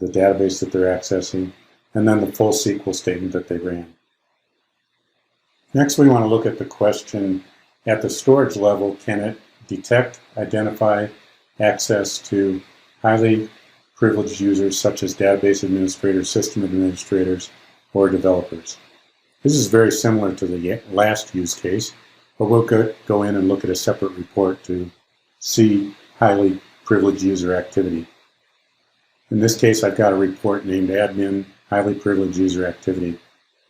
the database that they're accessing, and then the full SQL statement that they ran. Next, we want to look at the question, at the storage level, can it detect, identify, access to highly privileged users such as database administrators, system administrators, or developers? This is very similar to the last use case, but we'll go in and look at a separate report to see highly privileged user activity. In this case, I've got a report named admin highly privileged user activity.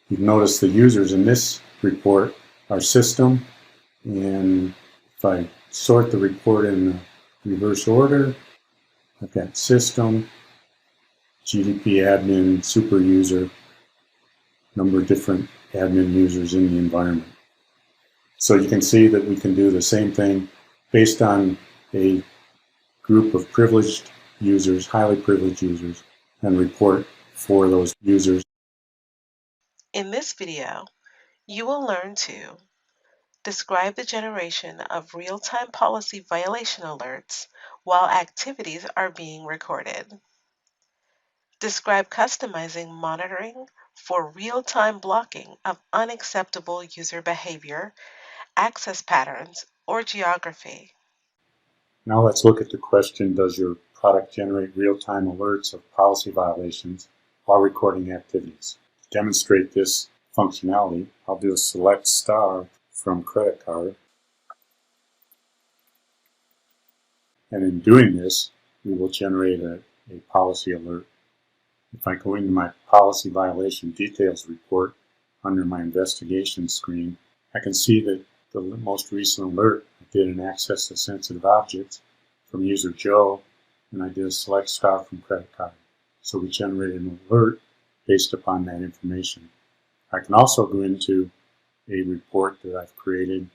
You can notice the users in this report are system, and if I sort the report in the reverse order, I've got system, GDP admin, super user, number of different admin users in the environment. So you can see that we can do the same thing based on a group of privileged users, highly privileged users, and report for those users. In this video, you will learn to describe the generation of real-time policy violation alerts while activities are being recorded. Describe customizing monitoring for real-time blocking of unacceptable user behavior, access patterns, or geography. Now let's look at the question, does your product generate real-time alerts of policy violations while recording activities? To demonstrate this functionality, I'll do a select star from credit card. And in doing this, we will generate a policy alert. If I go into my policy violation details report under my investigation screen, I can see that the most recent alert, I did an access to sensitive objects from user Joe, and I did a select star from credit card. So we generated an alert based upon that information. I can also go into a report that I've created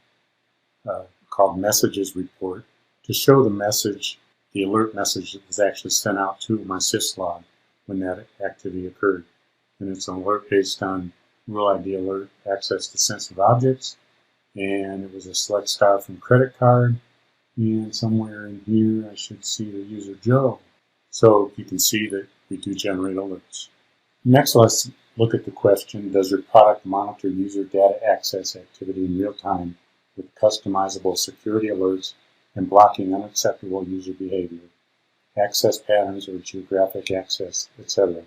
called Messages Report to show the message, the alert message that was actually sent out to my syslog when that activity occurred. And it's an alert based on Rule ID alert, access to sensitive objects, and it was a select star from credit card, and somewhere in here I should see the user Joe. So you can see that we do generate alerts. Next, let's look at the question, does your product monitor user data access activity in real time with customizable security alerts and blocking unacceptable user behavior, access patterns or geographic access, etc.?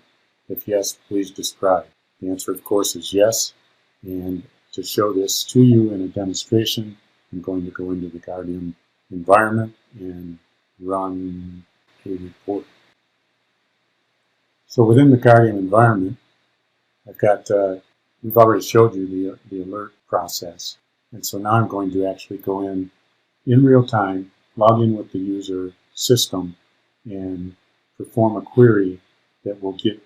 If yes, please describe. The answer, of course, is yes. And to show this to you in a demonstration, I'm going to go into the Guardium environment and run a report. So within the Guardium environment, I've got, we've already showed you the alert process. And so now I'm going to actually go in real time, log in with the user system, and perform a query that will get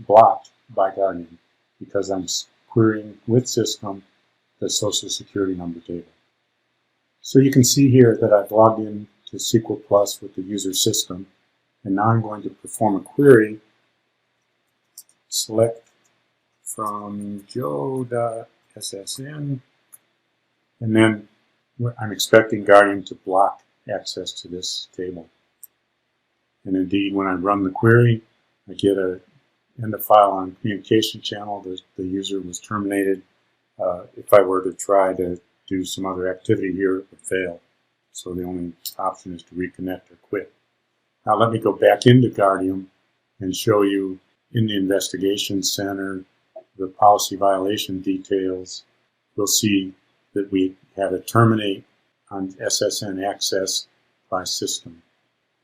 blocked by Guardium because I'm querying with system the Social Security number table. So you can see here that I've logged in to SQL Plus with the user system, and now I'm going to perform a query. Select from joe.ssn, and then I'm expecting Guardium to block access to this table. And indeed, when I run the query, I get a end of file on communication channel. The user was terminated. If I were to try to do some other activity here, it would fail. So the only option is to reconnect or quit. Now let me go back into Guardium and show you in the investigation center the policy violation details. We'll see that we had a terminate on SSN access by system.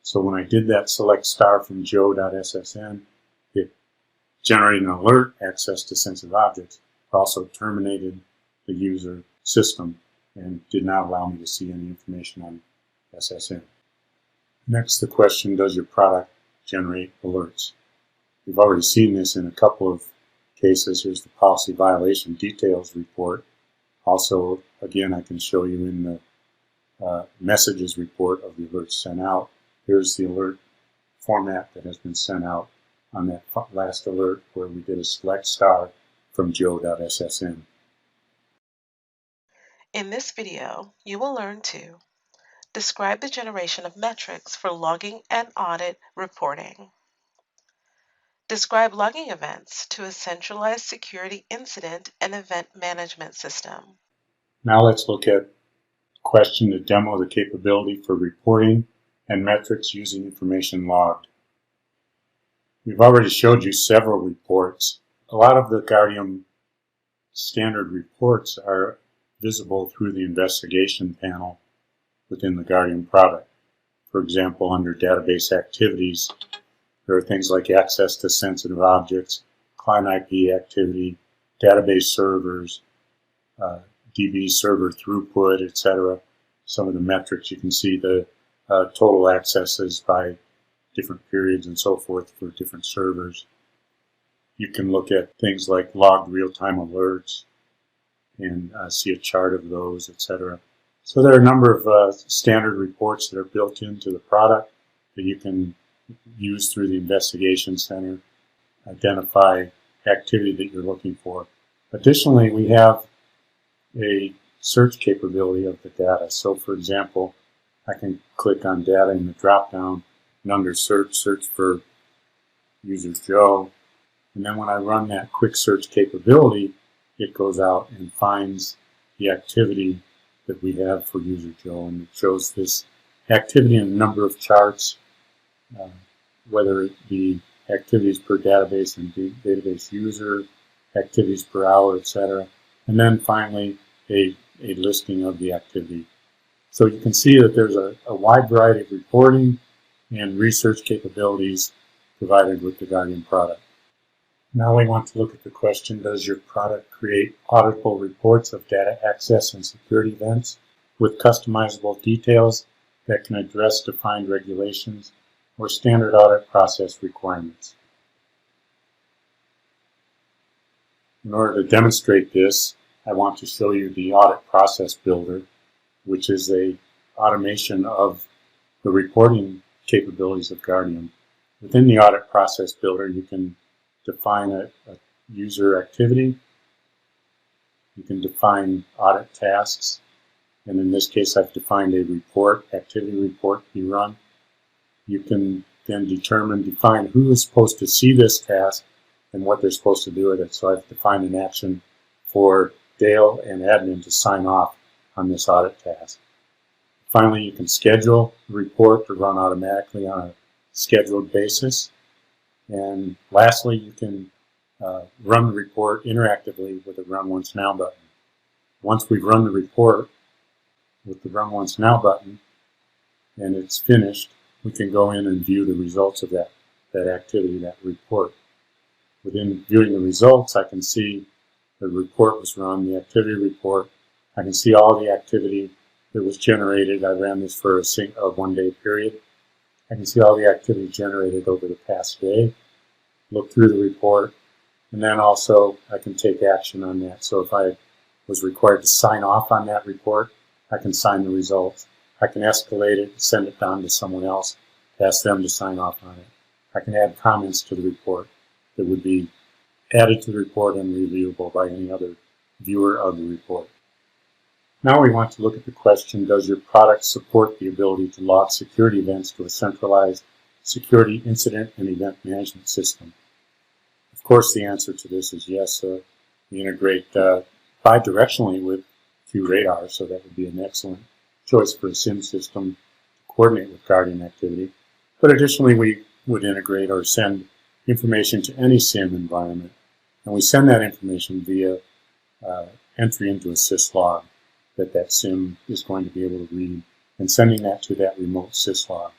So when I did that select star from joe.ssn, it generated an alert access to sensitive objects. It also terminated the user system and did not allow me to see any information on SSN. Next, the question, does your product generate alerts? We've already seen this in a couple of cases. Here's the policy violation details report. Also, again, I can show you in the messages report of the alerts sent out. Here's the alert format that has been sent out on that last alert where we did a select star from joe.ssn. In this video, you will learn to describe the generation of metrics for logging and audit reporting. Describe logging events to a centralized security incident and event management system. Now let's look at a question to demo the capability for reporting and metrics using information logged. We've already showed you several reports. A lot of the Guardium standard reports are visible through the investigation panel within the Guardium product. For example, under database activities, there are things like access to sensitive objects, client IP activity, database servers, DB server throughput, etc. Some of the metrics, you can see the total accesses by different periods and so forth for different servers. You can look at things like logged real-time alerts and see a chart of those, etc. So there are a number of standard reports that are built into the product that you can use through the investigation center, identify activity that you're looking for. Additionally, we have a search capability of the data. So for example, I can click on data in the drop-down and under search for user Joe. And then when I run that quick search capability, it goes out and finds the activity that we have for user Joe. And it shows this activity in a number of charts, whether it be activities per database and database user, activities per hour, etc. And then finally, a listing of the activity. So you can see that there's a wide variety of reporting and research capabilities provided with the Guardium product. Now we want to look at the question, does your product create auditable reports of data access and security events with customizable details that can address defined regulations or standard audit process requirements? In order to demonstrate this, I want to show you the audit process builder, which is a automation of the reporting capabilities of Guardium. Within the audit process builder, you can define a user activity. You can define audit tasks. And in this case, I've defined a report, activity report to be run. You can then define who is supposed to see this task and what they're supposed to do with it. So I've defined an action for Dale and admin to sign off on this audit task. Finally, you can schedule the report to run automatically on a scheduled basis. And lastly, you can run the report interactively with the Run Once Now button. Once we've run the report with the Run Once Now button and it's finished, we can go in and view the results of that activity, that report. Within viewing the results, I can see the report was run, the activity report. I can see all the activity that was generated. I ran this for a one-day period. I can see all the activity generated over the past day, look through the report, and then also I can take action on that. So if I was required to sign off on that report, I can sign the results. I can escalate it, send it down to someone else, ask them to sign off on it. I can add comments to the report that would be added to the report and reviewable by any other viewer of the report. Now we want to look at the question, does your product support the ability to log security events to a centralized security incident and event management system? Of course, the answer to this is yes. We integrate bidirectionally with QRadar, so that would be an excellent choice for a SIM system to coordinate with Guardium activity. But additionally, we would integrate or send information to any SIM environment, and we send that information via entry into a syslog that SIM is going to be able to read, and sending that to that remote syslog.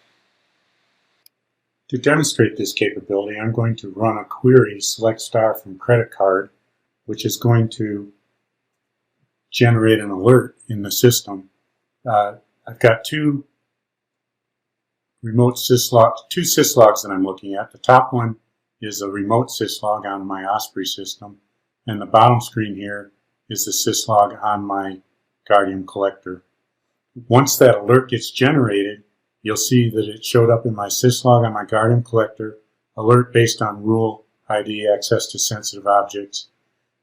To demonstrate this capability, I'm going to run a query, select star from credit card, which is going to generate an alert in the system. I've got two syslogs that I'm looking at. The top one is a remote syslog on my Osprey system, and the bottom screen here is the syslog on my Guardium collector. Once that alert gets generated, you'll see that it showed up in my syslog on my Guardium collector, alert based on rule ID access to sensitive objects.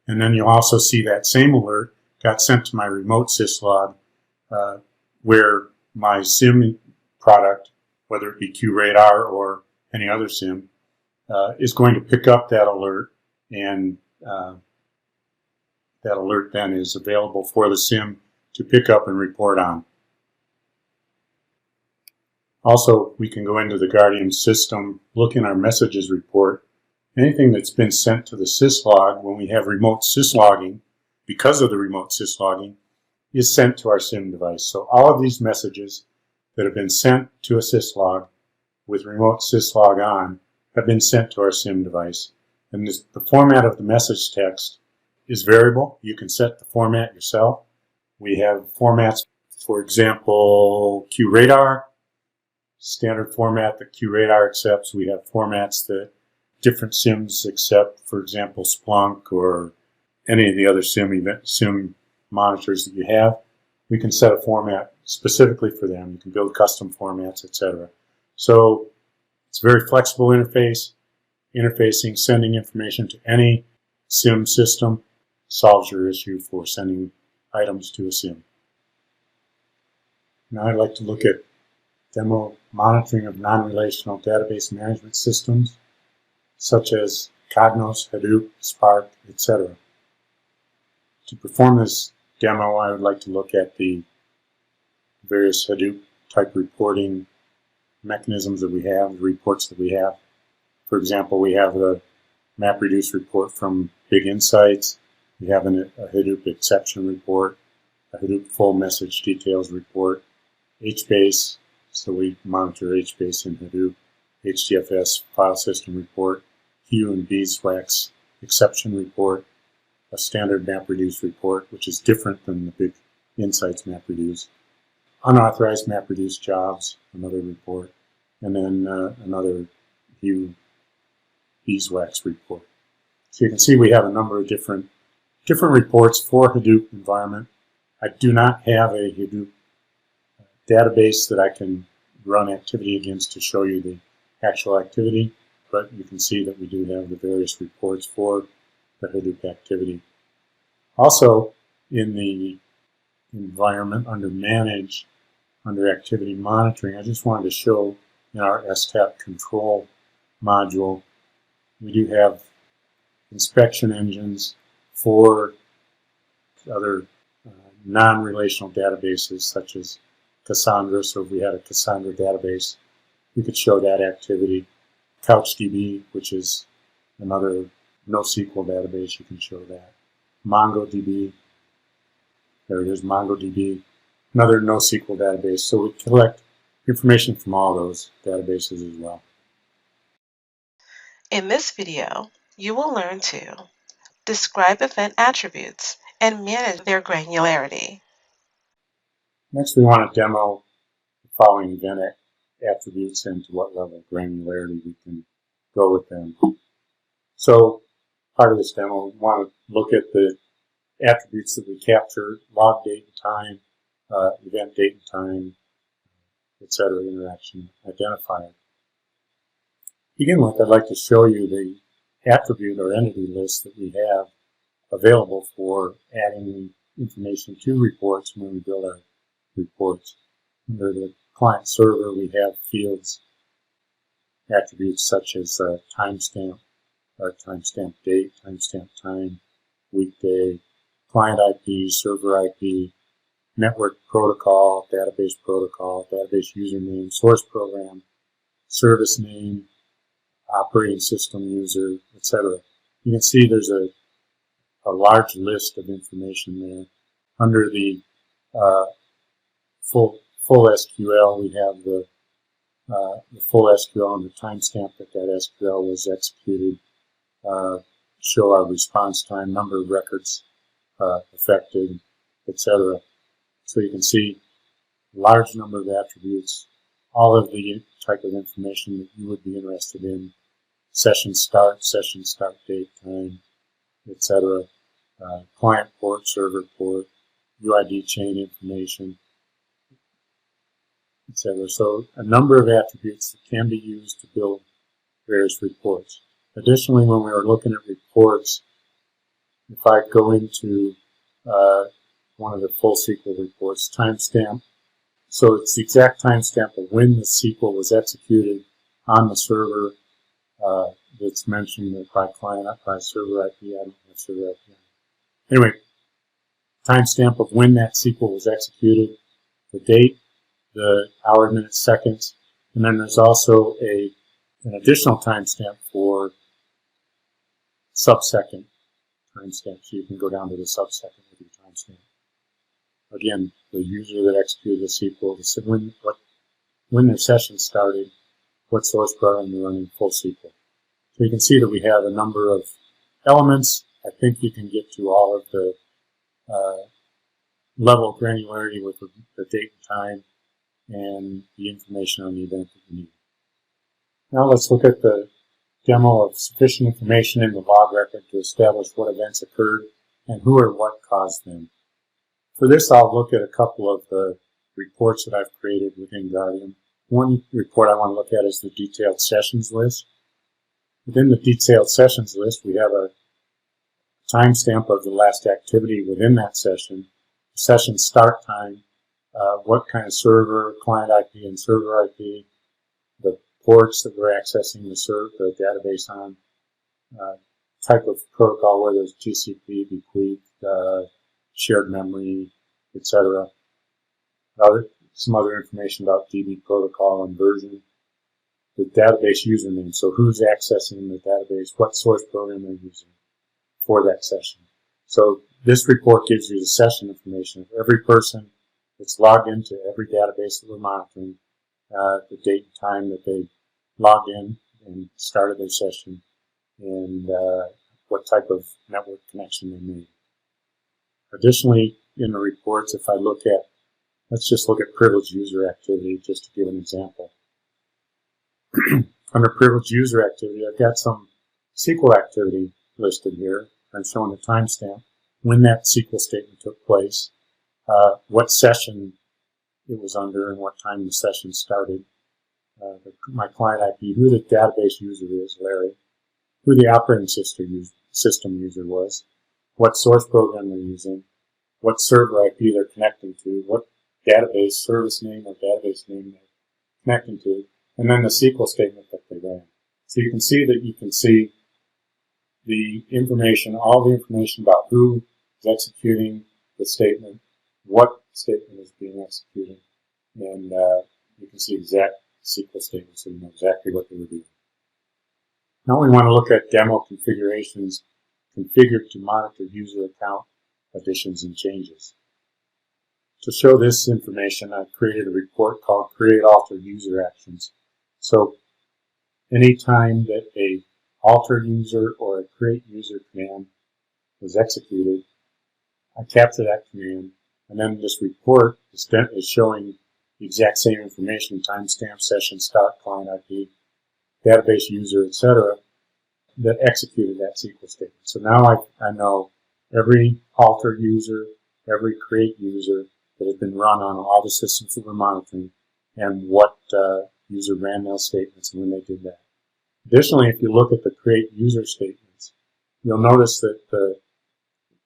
And then you'll also see that same alert got sent to my remote syslog where my SIM product, whether it be QRadar or any other SIM, is going to pick up that alert, and that alert then is available for the SIM to pick up and report on. Also, we can go into the Guardium system, look in our messages report. Anything that's been sent to the syslog when we have remote syslogging, because of the remote syslogging, is sent to our SIM device. So all of these messages that have been sent to a syslog with remote syslog on have been sent to our SIM device. And the format of the message text is variable. You can set the format yourself. We have formats, for example, QRadar, standard format that QRadar accepts. We have formats that different SIMs accept, for example, Splunk or any of the other SIM monitors that you have. We can set a format specifically for them. You can build custom formats, etc. So it's a very flexible interfacing, sending information to any SIM system solves your issue for sending items to a SIM. Now I'd like to look at demo monitoring of non-relational database management systems, such as Cognos, Hadoop, Spark, etc. To perform this demo, I would like to look at the various Hadoop type reporting mechanisms that we have, the reports that we have. For example, we have the MapReduce report from Big Insights. We have a Hadoop exception report, a Hadoop full message details report, HBase, so we monitor HBase in Hadoop, HDFS file system report, Q and beeswax exception report, a standard MapReduce report, which is different than the Big Insights MapReduce, unauthorized MapReduce jobs, another report, and then another Q beeswax report. So you can see we have a number of different reports for Hadoop environment. I do not have a Hadoop database that I can run activity against to show you the actual activity, but you can see that we do have the various reports for the Hadoop activity. Also, in the environment under Manage, under Activity Monitoring, I just wanted to show in our STAP control module, we do have inspection engines for other non-relational databases such as Cassandra. So if we had a Cassandra database, we could show that activity. CouchDB, which is another NoSQL database, you can show that. MongoDB, there it is, MongoDB, another NoSQL database. So we collect information from all those databases as well. In this video, you will learn to describe event attributes and manage their granularity. Next, we want to demo the following event attributes and to what level of granularity we can go with them. So, part of this demo, we want to look at the attributes that we capture: log date and time, event date and time, etc., interaction identifier. To begin with, I'd like to show you the attribute or entity list that we have available for adding information to reports when we build our reports. Under the client server, we have fields, attributes such as timestamp, timestamp date, timestamp time, weekday, client IP, server IP, network protocol, database username, source program, service name, operating system user, etc. You can see there's a large list of information there. Under the full SQL, we have the full SQL and the timestamp that SQL was executed, show our response time, number of records affected, etc. So you can see a large number of attributes, all of the type of information that you would be interested in: session start date, time, etc. Client port, server port, UID chain information, etc. So a number of attributes that can be used to build various reports. Additionally, when we are looking at reports, if I go into one of the full SQL reports, timestamp, so it's the exact timestamp of when the SQL was executed on the server that's mentioned by client, by server IP. I don't have server IP. Anyway, timestamp of when that SQL was executed, the date, the hour, minutes, seconds, and then there's also an additional timestamp for sub-second timestamp, so you can go down to the sub-second with your timestamp. Again, the user that executed the SQL, when their session started, what source program they're running, full SQL. So you can see that we have a number of elements. I think you can get to all of the level of granularity with the date and time and the information on the event that you need. Now let's look at the demo of sufficient information in the log record to establish what events occurred and who or what caused them. For this, I'll look at a couple of the reports that I've created within Guardium. One report I want to look at is the detailed sessions list. Within the detailed sessions list, we have a timestamp of the last activity within that session, session start time, what kind of server, client IP and server IP, the ports that we're accessing the database on, type of protocol, whether it's TCP, bequeathed, shared memory, etc. Some other information about DB protocol and version. The database username, so who's accessing the database, what source program they're using for that session. So this report gives you the session information of every person that's logged into every database that we're monitoring, the date and time that they logged in and started their session, and what type of network connection they made. Additionally, in the reports, if I look at, let's just look at privileged user activity just to give an example. Under privileged user activity, I've got some SQL activity listed here. I'm showing the timestamp, when that SQL statement took place, what session it was under and what time the session started, my client IP, who the database user is, Larry, who the operating system user was, what source program they're using, what server IP they're connecting to, what database service name or database name they're connecting to, and then the SQL statement that they ran. So you can see the information, all the information about who is executing the statement, what statement is being executed, and you can see exact SQL statements so you know exactly what they were doing. Now we want to look at demo configurations configured to monitor user account additions and changes. To show this information, I've created a report called Create Alter User Actions. So anytime that a alter user or a create user command was executed, I capture that command, and then this report is showing the exact same information, timestamp, session start, client IP, database user, etc., that executed that SQL statement. So now I know every alter user, every create user that has been run on all the systems that we're monitoring, and what user ran those statements and when they did that. Additionally, if you look at the create user statements, you'll notice that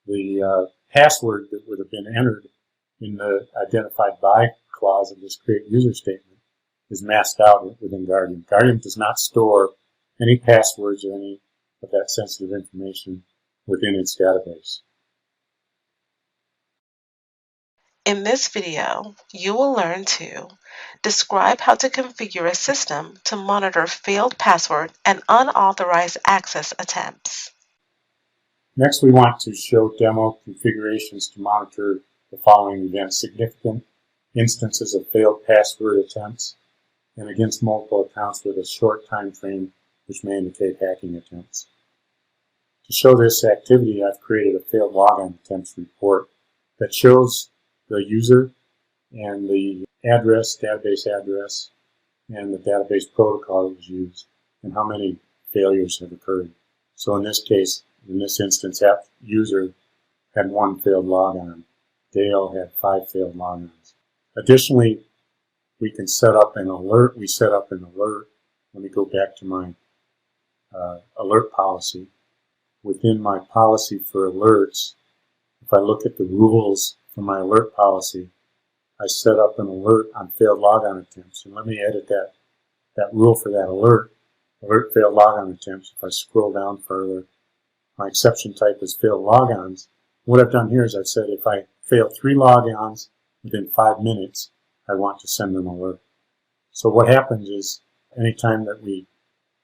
the password that would have been entered in the identified by clause of this create user statement is masked out within Guardium. Guardium does not store any passwords or any of that sensitive information within its database. In this video, you will learn to describe how to configure a system to monitor failed password and unauthorized access attempts. Next, we want to show demo configurations to monitor the following events: significant instances of failed password attempts, and against multiple accounts with a short time frame, which may indicate hacking attempts. To show this activity, I've created a failed logon attempts report that shows the user and the address, database address, and the database protocol that was used, and how many failures have occurred. So in this case, in this instance, that user had 1 failed logon. Dale had 5 failed logons. Additionally, we can set up an alert. We set up an alert. Let me go back to my alert policy. Within my policy for alerts, if I look at the rules for my alert policy, I set up an alert on failed logon attempts. And let me edit that rule for that alert. Alert failed logon attempts. If I scroll down further, my exception type is failed logons. What I've done here is I've said if I fail 3 logons within 5 minutes, I want to send an alert. So what happens is anytime that we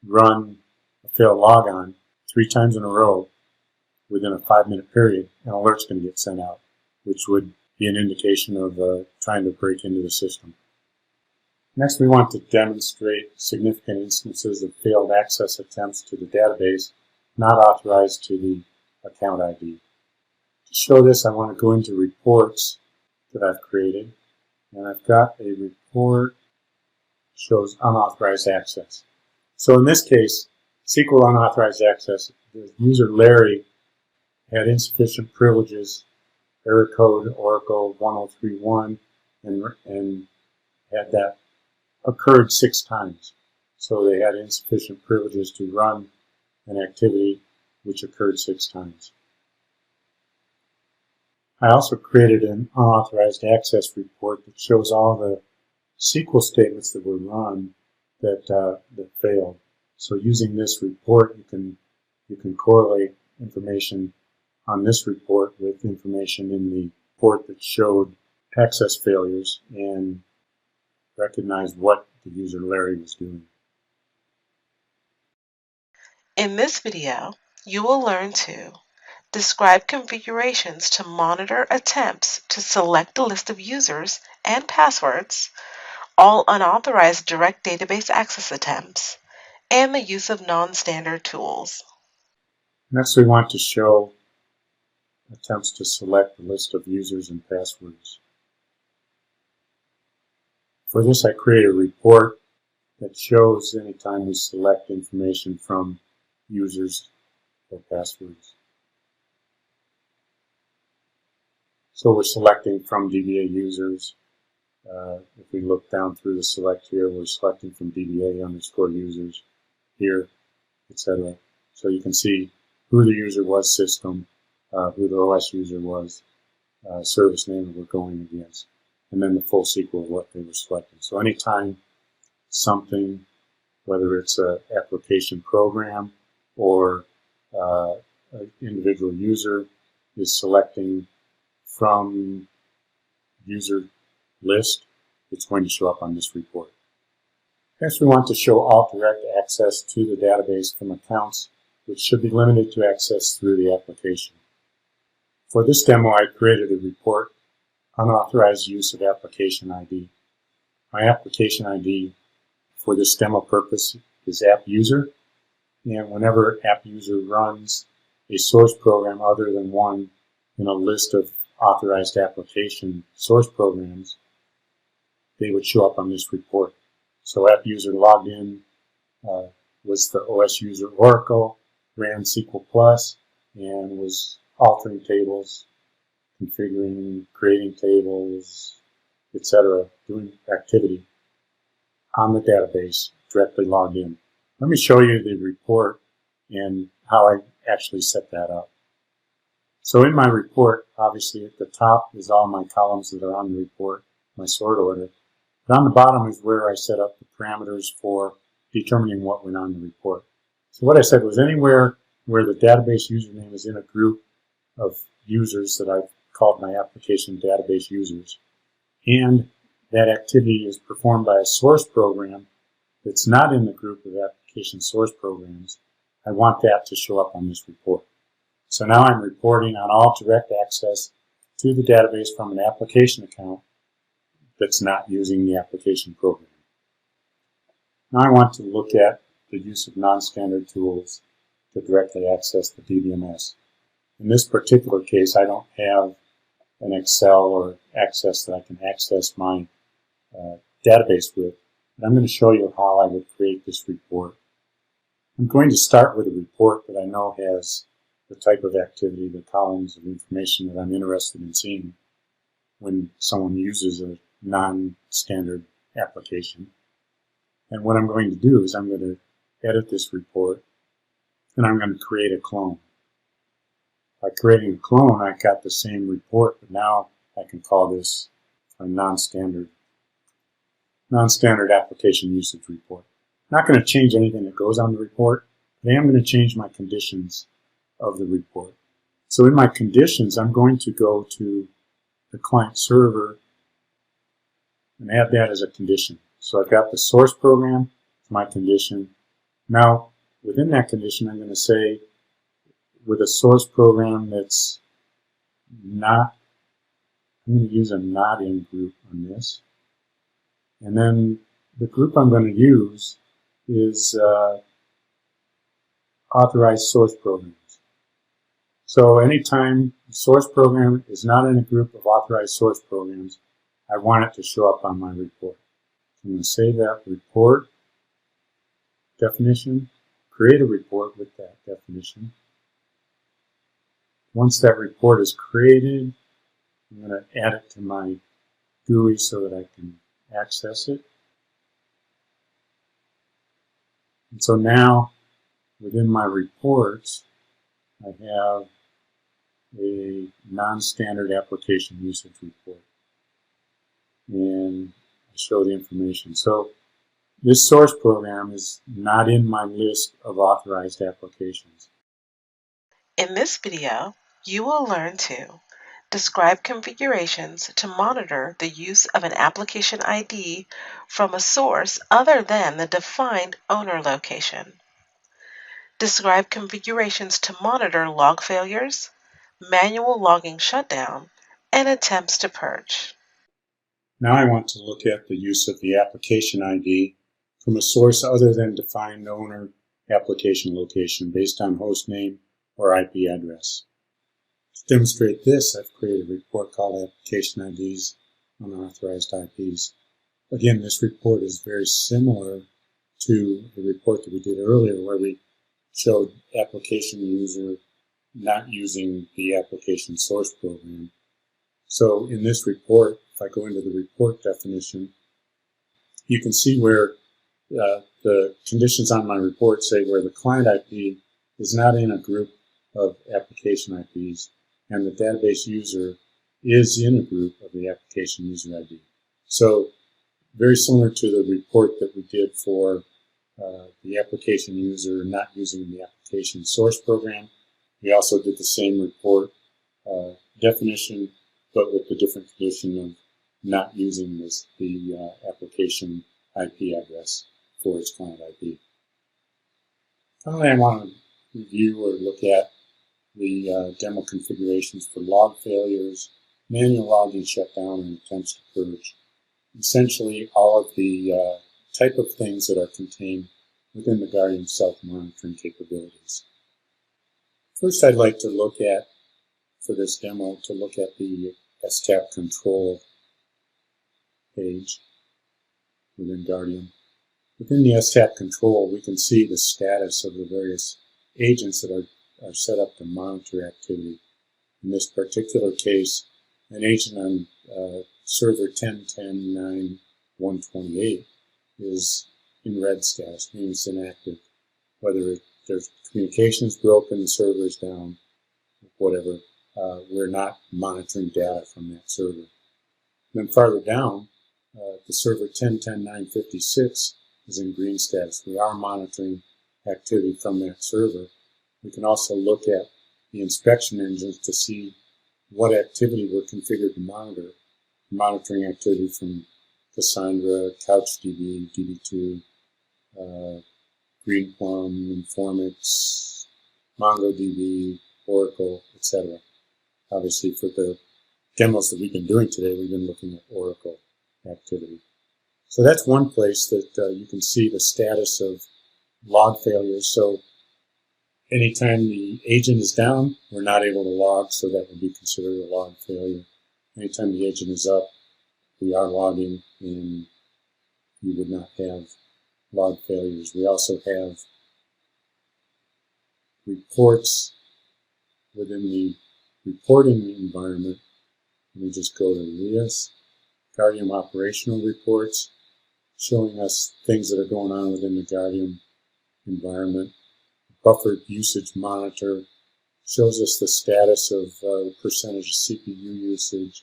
run a failed logon 3 times in a row within a 5-minute period, an alert's going to get sent out, which would be an indication of trying to break into the system. Next, we want to demonstrate significant instances of failed access attempts to the database not authorized to the account ID. To show this, I want to go into reports that I've created, and I've got a report that shows unauthorized access. So in this case, SQL unauthorized access, the user Larry had insufficient privileges, error code Oracle 1031, and had that occurred 6 times. So they had insufficient privileges to run an activity which occurred 6 times. I also created an unauthorized access report that shows all the SQL statements that were run that failed. So using this report, you can correlate information on this report with information in the report that showed access failures and recognize what the user Larry was doing. In this video, you will learn to describe configurations to monitor attempts to select a list of users and passwords, all unauthorized direct database access attempts, and the use of non-standard tools. Next, we want to show attempts to select a list of users and passwords. For this, I create a report that shows anytime we select information from users or passwords. So we're selecting from DBA users. If we look down through the select here, we're selecting from DBA underscore users here, etc. So you can see who the user was, system, who the OS user was, service name that we're going against, and then the full SQL of what they were selecting. So anytime something, whether it's an application program or an individual user, is selecting from user list, it's going to show up on this report. Next, we want to show all direct access to the database from accounts which should be limited to access through the application. For this demo, I created a report, Unauthorized Use of Application ID. My application ID for this demo purpose is app user, and whenever app user runs a source program other than one in a list of authorized application source programs, they would show up on this report. So app user logged in was the OS user Oracle, ran SQL Plus, and was altering tables, configuring, creating tables, etc., doing activity on the database directly logged in. Let me show you the report and how I actually set that up. So in my report, obviously at the top is all my columns that are on the report, my sort order. But on the bottom is where I set up the parameters for determining what went on the report. So what I said was anywhere where the database username is in a group of users that I've called my application database users, and that activity is performed by a source program that's not in the group of application source programs, I want that to show up on this report. So now I'm reporting on all direct access to the database from an application account that's not using the application program. Now I want to look at the use of non-standard tools to directly access the DBMS. In this particular case, I don't have an Excel or Access that I can access my database with, but I'm going to show you how I would create this report. I'm going to start with a report that I know has the type of activity, the columns of information that I'm interested in seeing when someone uses a non-standard application. And what I'm going to do is I'm going to edit this report, and I'm going to create a clone. By creating a clone, I got the same report, but now I can call this a non-standard application usage report. I'm not going to change anything that goes on the report, but I am going to change my conditions of the report. So in my conditions, I'm going to go to the client server and add that as a condition. So I've got the source program, my condition. Now, within that condition, I'm going to say with a source program that's not, I'm going to use a not in group on this. And then the group I'm going to use is authorized source programs. So anytime the source program is not in a group of authorized source programs, I want it to show up on my report. I'm going to save that report definition, create a report with that definition. Once that report is created, I'm going to add it to my GUI so that I can access it. And so now, within my reports, I have a non-standard application usage report. And I show the information. So this source program is not in my list of authorized applications. In this video, you will learn to describe configurations to monitor the use of an application ID from a source other than the defined owner location. Describe configurations to monitor log failures, manual logging shutdown, and attempts to purge. Now I want to look at the use of the application ID from a source other than defined owner application location based on host name or IP address. To demonstrate this, I've created a report called Application IDs Unauthorized IPs. Again, this report is very similar to the report that we did earlier where we showed application user not using the application source program. So in this report, if I go into the report definition, you can see where the conditions on my report say where the client IP is not in a group of application IPs and the database user is in a group of the application user ID. So very similar to the report that we did for the application user not using the application source program. We also did the same report definition, but with the different condition of not using the application IP address for its client IP. Finally, I want to review or look at the demo configurations for log failures, manual logging shutdown, and attempts to purge. Essentially, all of the type of things that are contained within the Guardium self-monitoring capabilities. First, I'd like to look at, for this demo, to look at the STAP control page within Guardium. Within the STAP control, we can see the status of the various agents that are set up to monitor activity. In this particular case, an agent on server 10.10.9.128 is in red status, meaning it's inactive. Whether there's communication is broken, the server is down, whatever, we're not monitoring data from that server. Then farther down, the server 10.10.9.56 is in green status. We are monitoring activity from that server. We can also look at the inspection engines to see what activity we're configured to monitor. Monitoring activity from Cassandra, CouchDB, DB2, Greenplum, Informix, MongoDB, Oracle, etc. Obviously, for the demos that we've been doing today, we've been looking at Oracle activity. So that's one place that you can see the status of log failures. So anytime the agent is down, we're not able to log, so that would be considered a log failure. Anytime the agent is up, we are logging, and you would not have log failures. We also have reports within the reporting environment. Let me just go to this. Guardium operational reports, showing us things that are going on within the Guardium environment. Buffer usage monitor shows us the status of the percentage of CPU usage,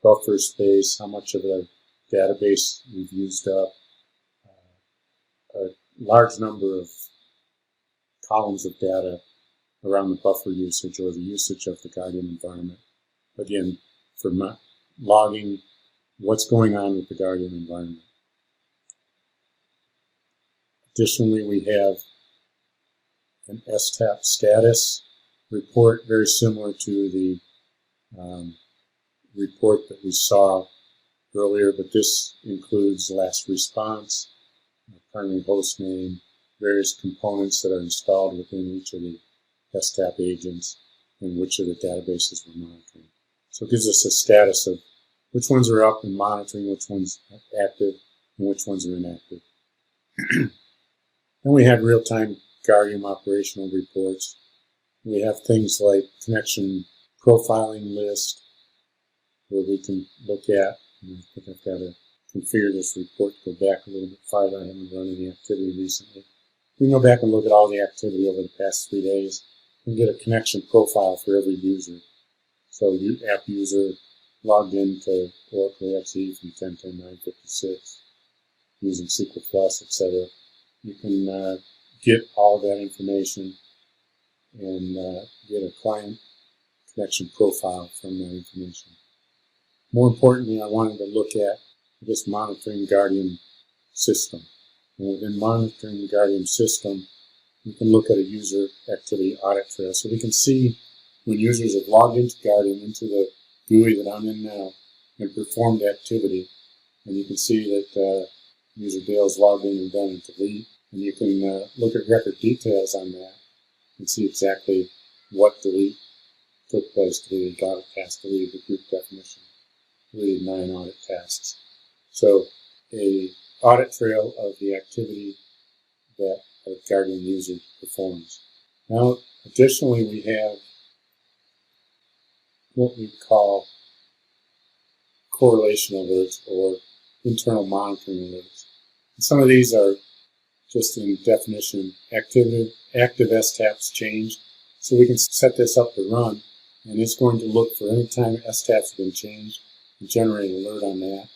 buffer space, how much of the database we've used up, a large number of columns of data around the buffer usage or the usage of the Guardium environment. Again, for logging what's going on with the Guardium environment. Additionally, we have an STAP status report, very similar to the report that we saw earlier, but this includes last response, primary host name, various components that are installed within each of the STAP agents, and which of the databases we're monitoring. So it gives us a status of which ones are up and monitoring, which ones are active, and which ones are inactive. Then we have real-time Guardium operational reports. We have things like connection profiling list, where we can look at, and I think I've got to configure this report to go back a little bit farther. I haven't run any activity recently. We can go back and look at all the activity over the past 3 days and get a connection profile for every user. So app user logged into Oracle XE from 10.10.9.56 using SQL Plus, etc. You can get all of that information and get a client connection profile from that information. More importantly, I wanted to look at this monitoring Guardium system. And within monitoring the Guardium system, we can look at a user activity audit trail. So we can see when users have logged into Guardium, into the GUI that I'm in now, and performed activity. And you can see that user Dale's logged in and done a delete. And you can look at record details on that and see exactly what delete took place. Deleted audit task, deleted the group definition, deleted 9 audit tasks. So a audit trail of the activity that a Guardium user performs. Now, additionally, we have what we call correlation alerts or internal monitoring alerts. And some of these are just in definition, active STAPs changed. So we can set this up to run, and it's going to look for any time STAPs have been changed and generate an alert on that.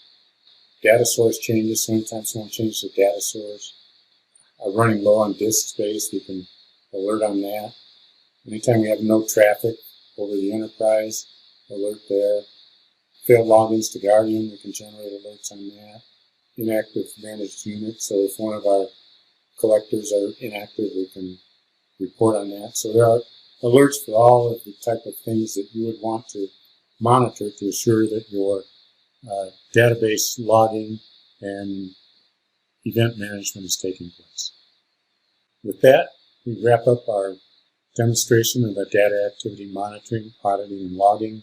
Data source changes, so anytime someone changes the data source. Running low on disk space, we can alert on that. Anytime we have no traffic over the enterprise, alert there. failed logins to Guardium, we can generate alerts on that. Inactive managed units, so if one of our collectors are inactive, we can report on that. So there are alerts for all of the type of things that you would want to monitor to assure that your database logging and event management is taking place. With that, we wrap up our demonstration of the data activity monitoring, auditing, and logging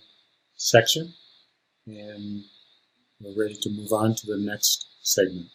section, and we're ready to move on to the next segment.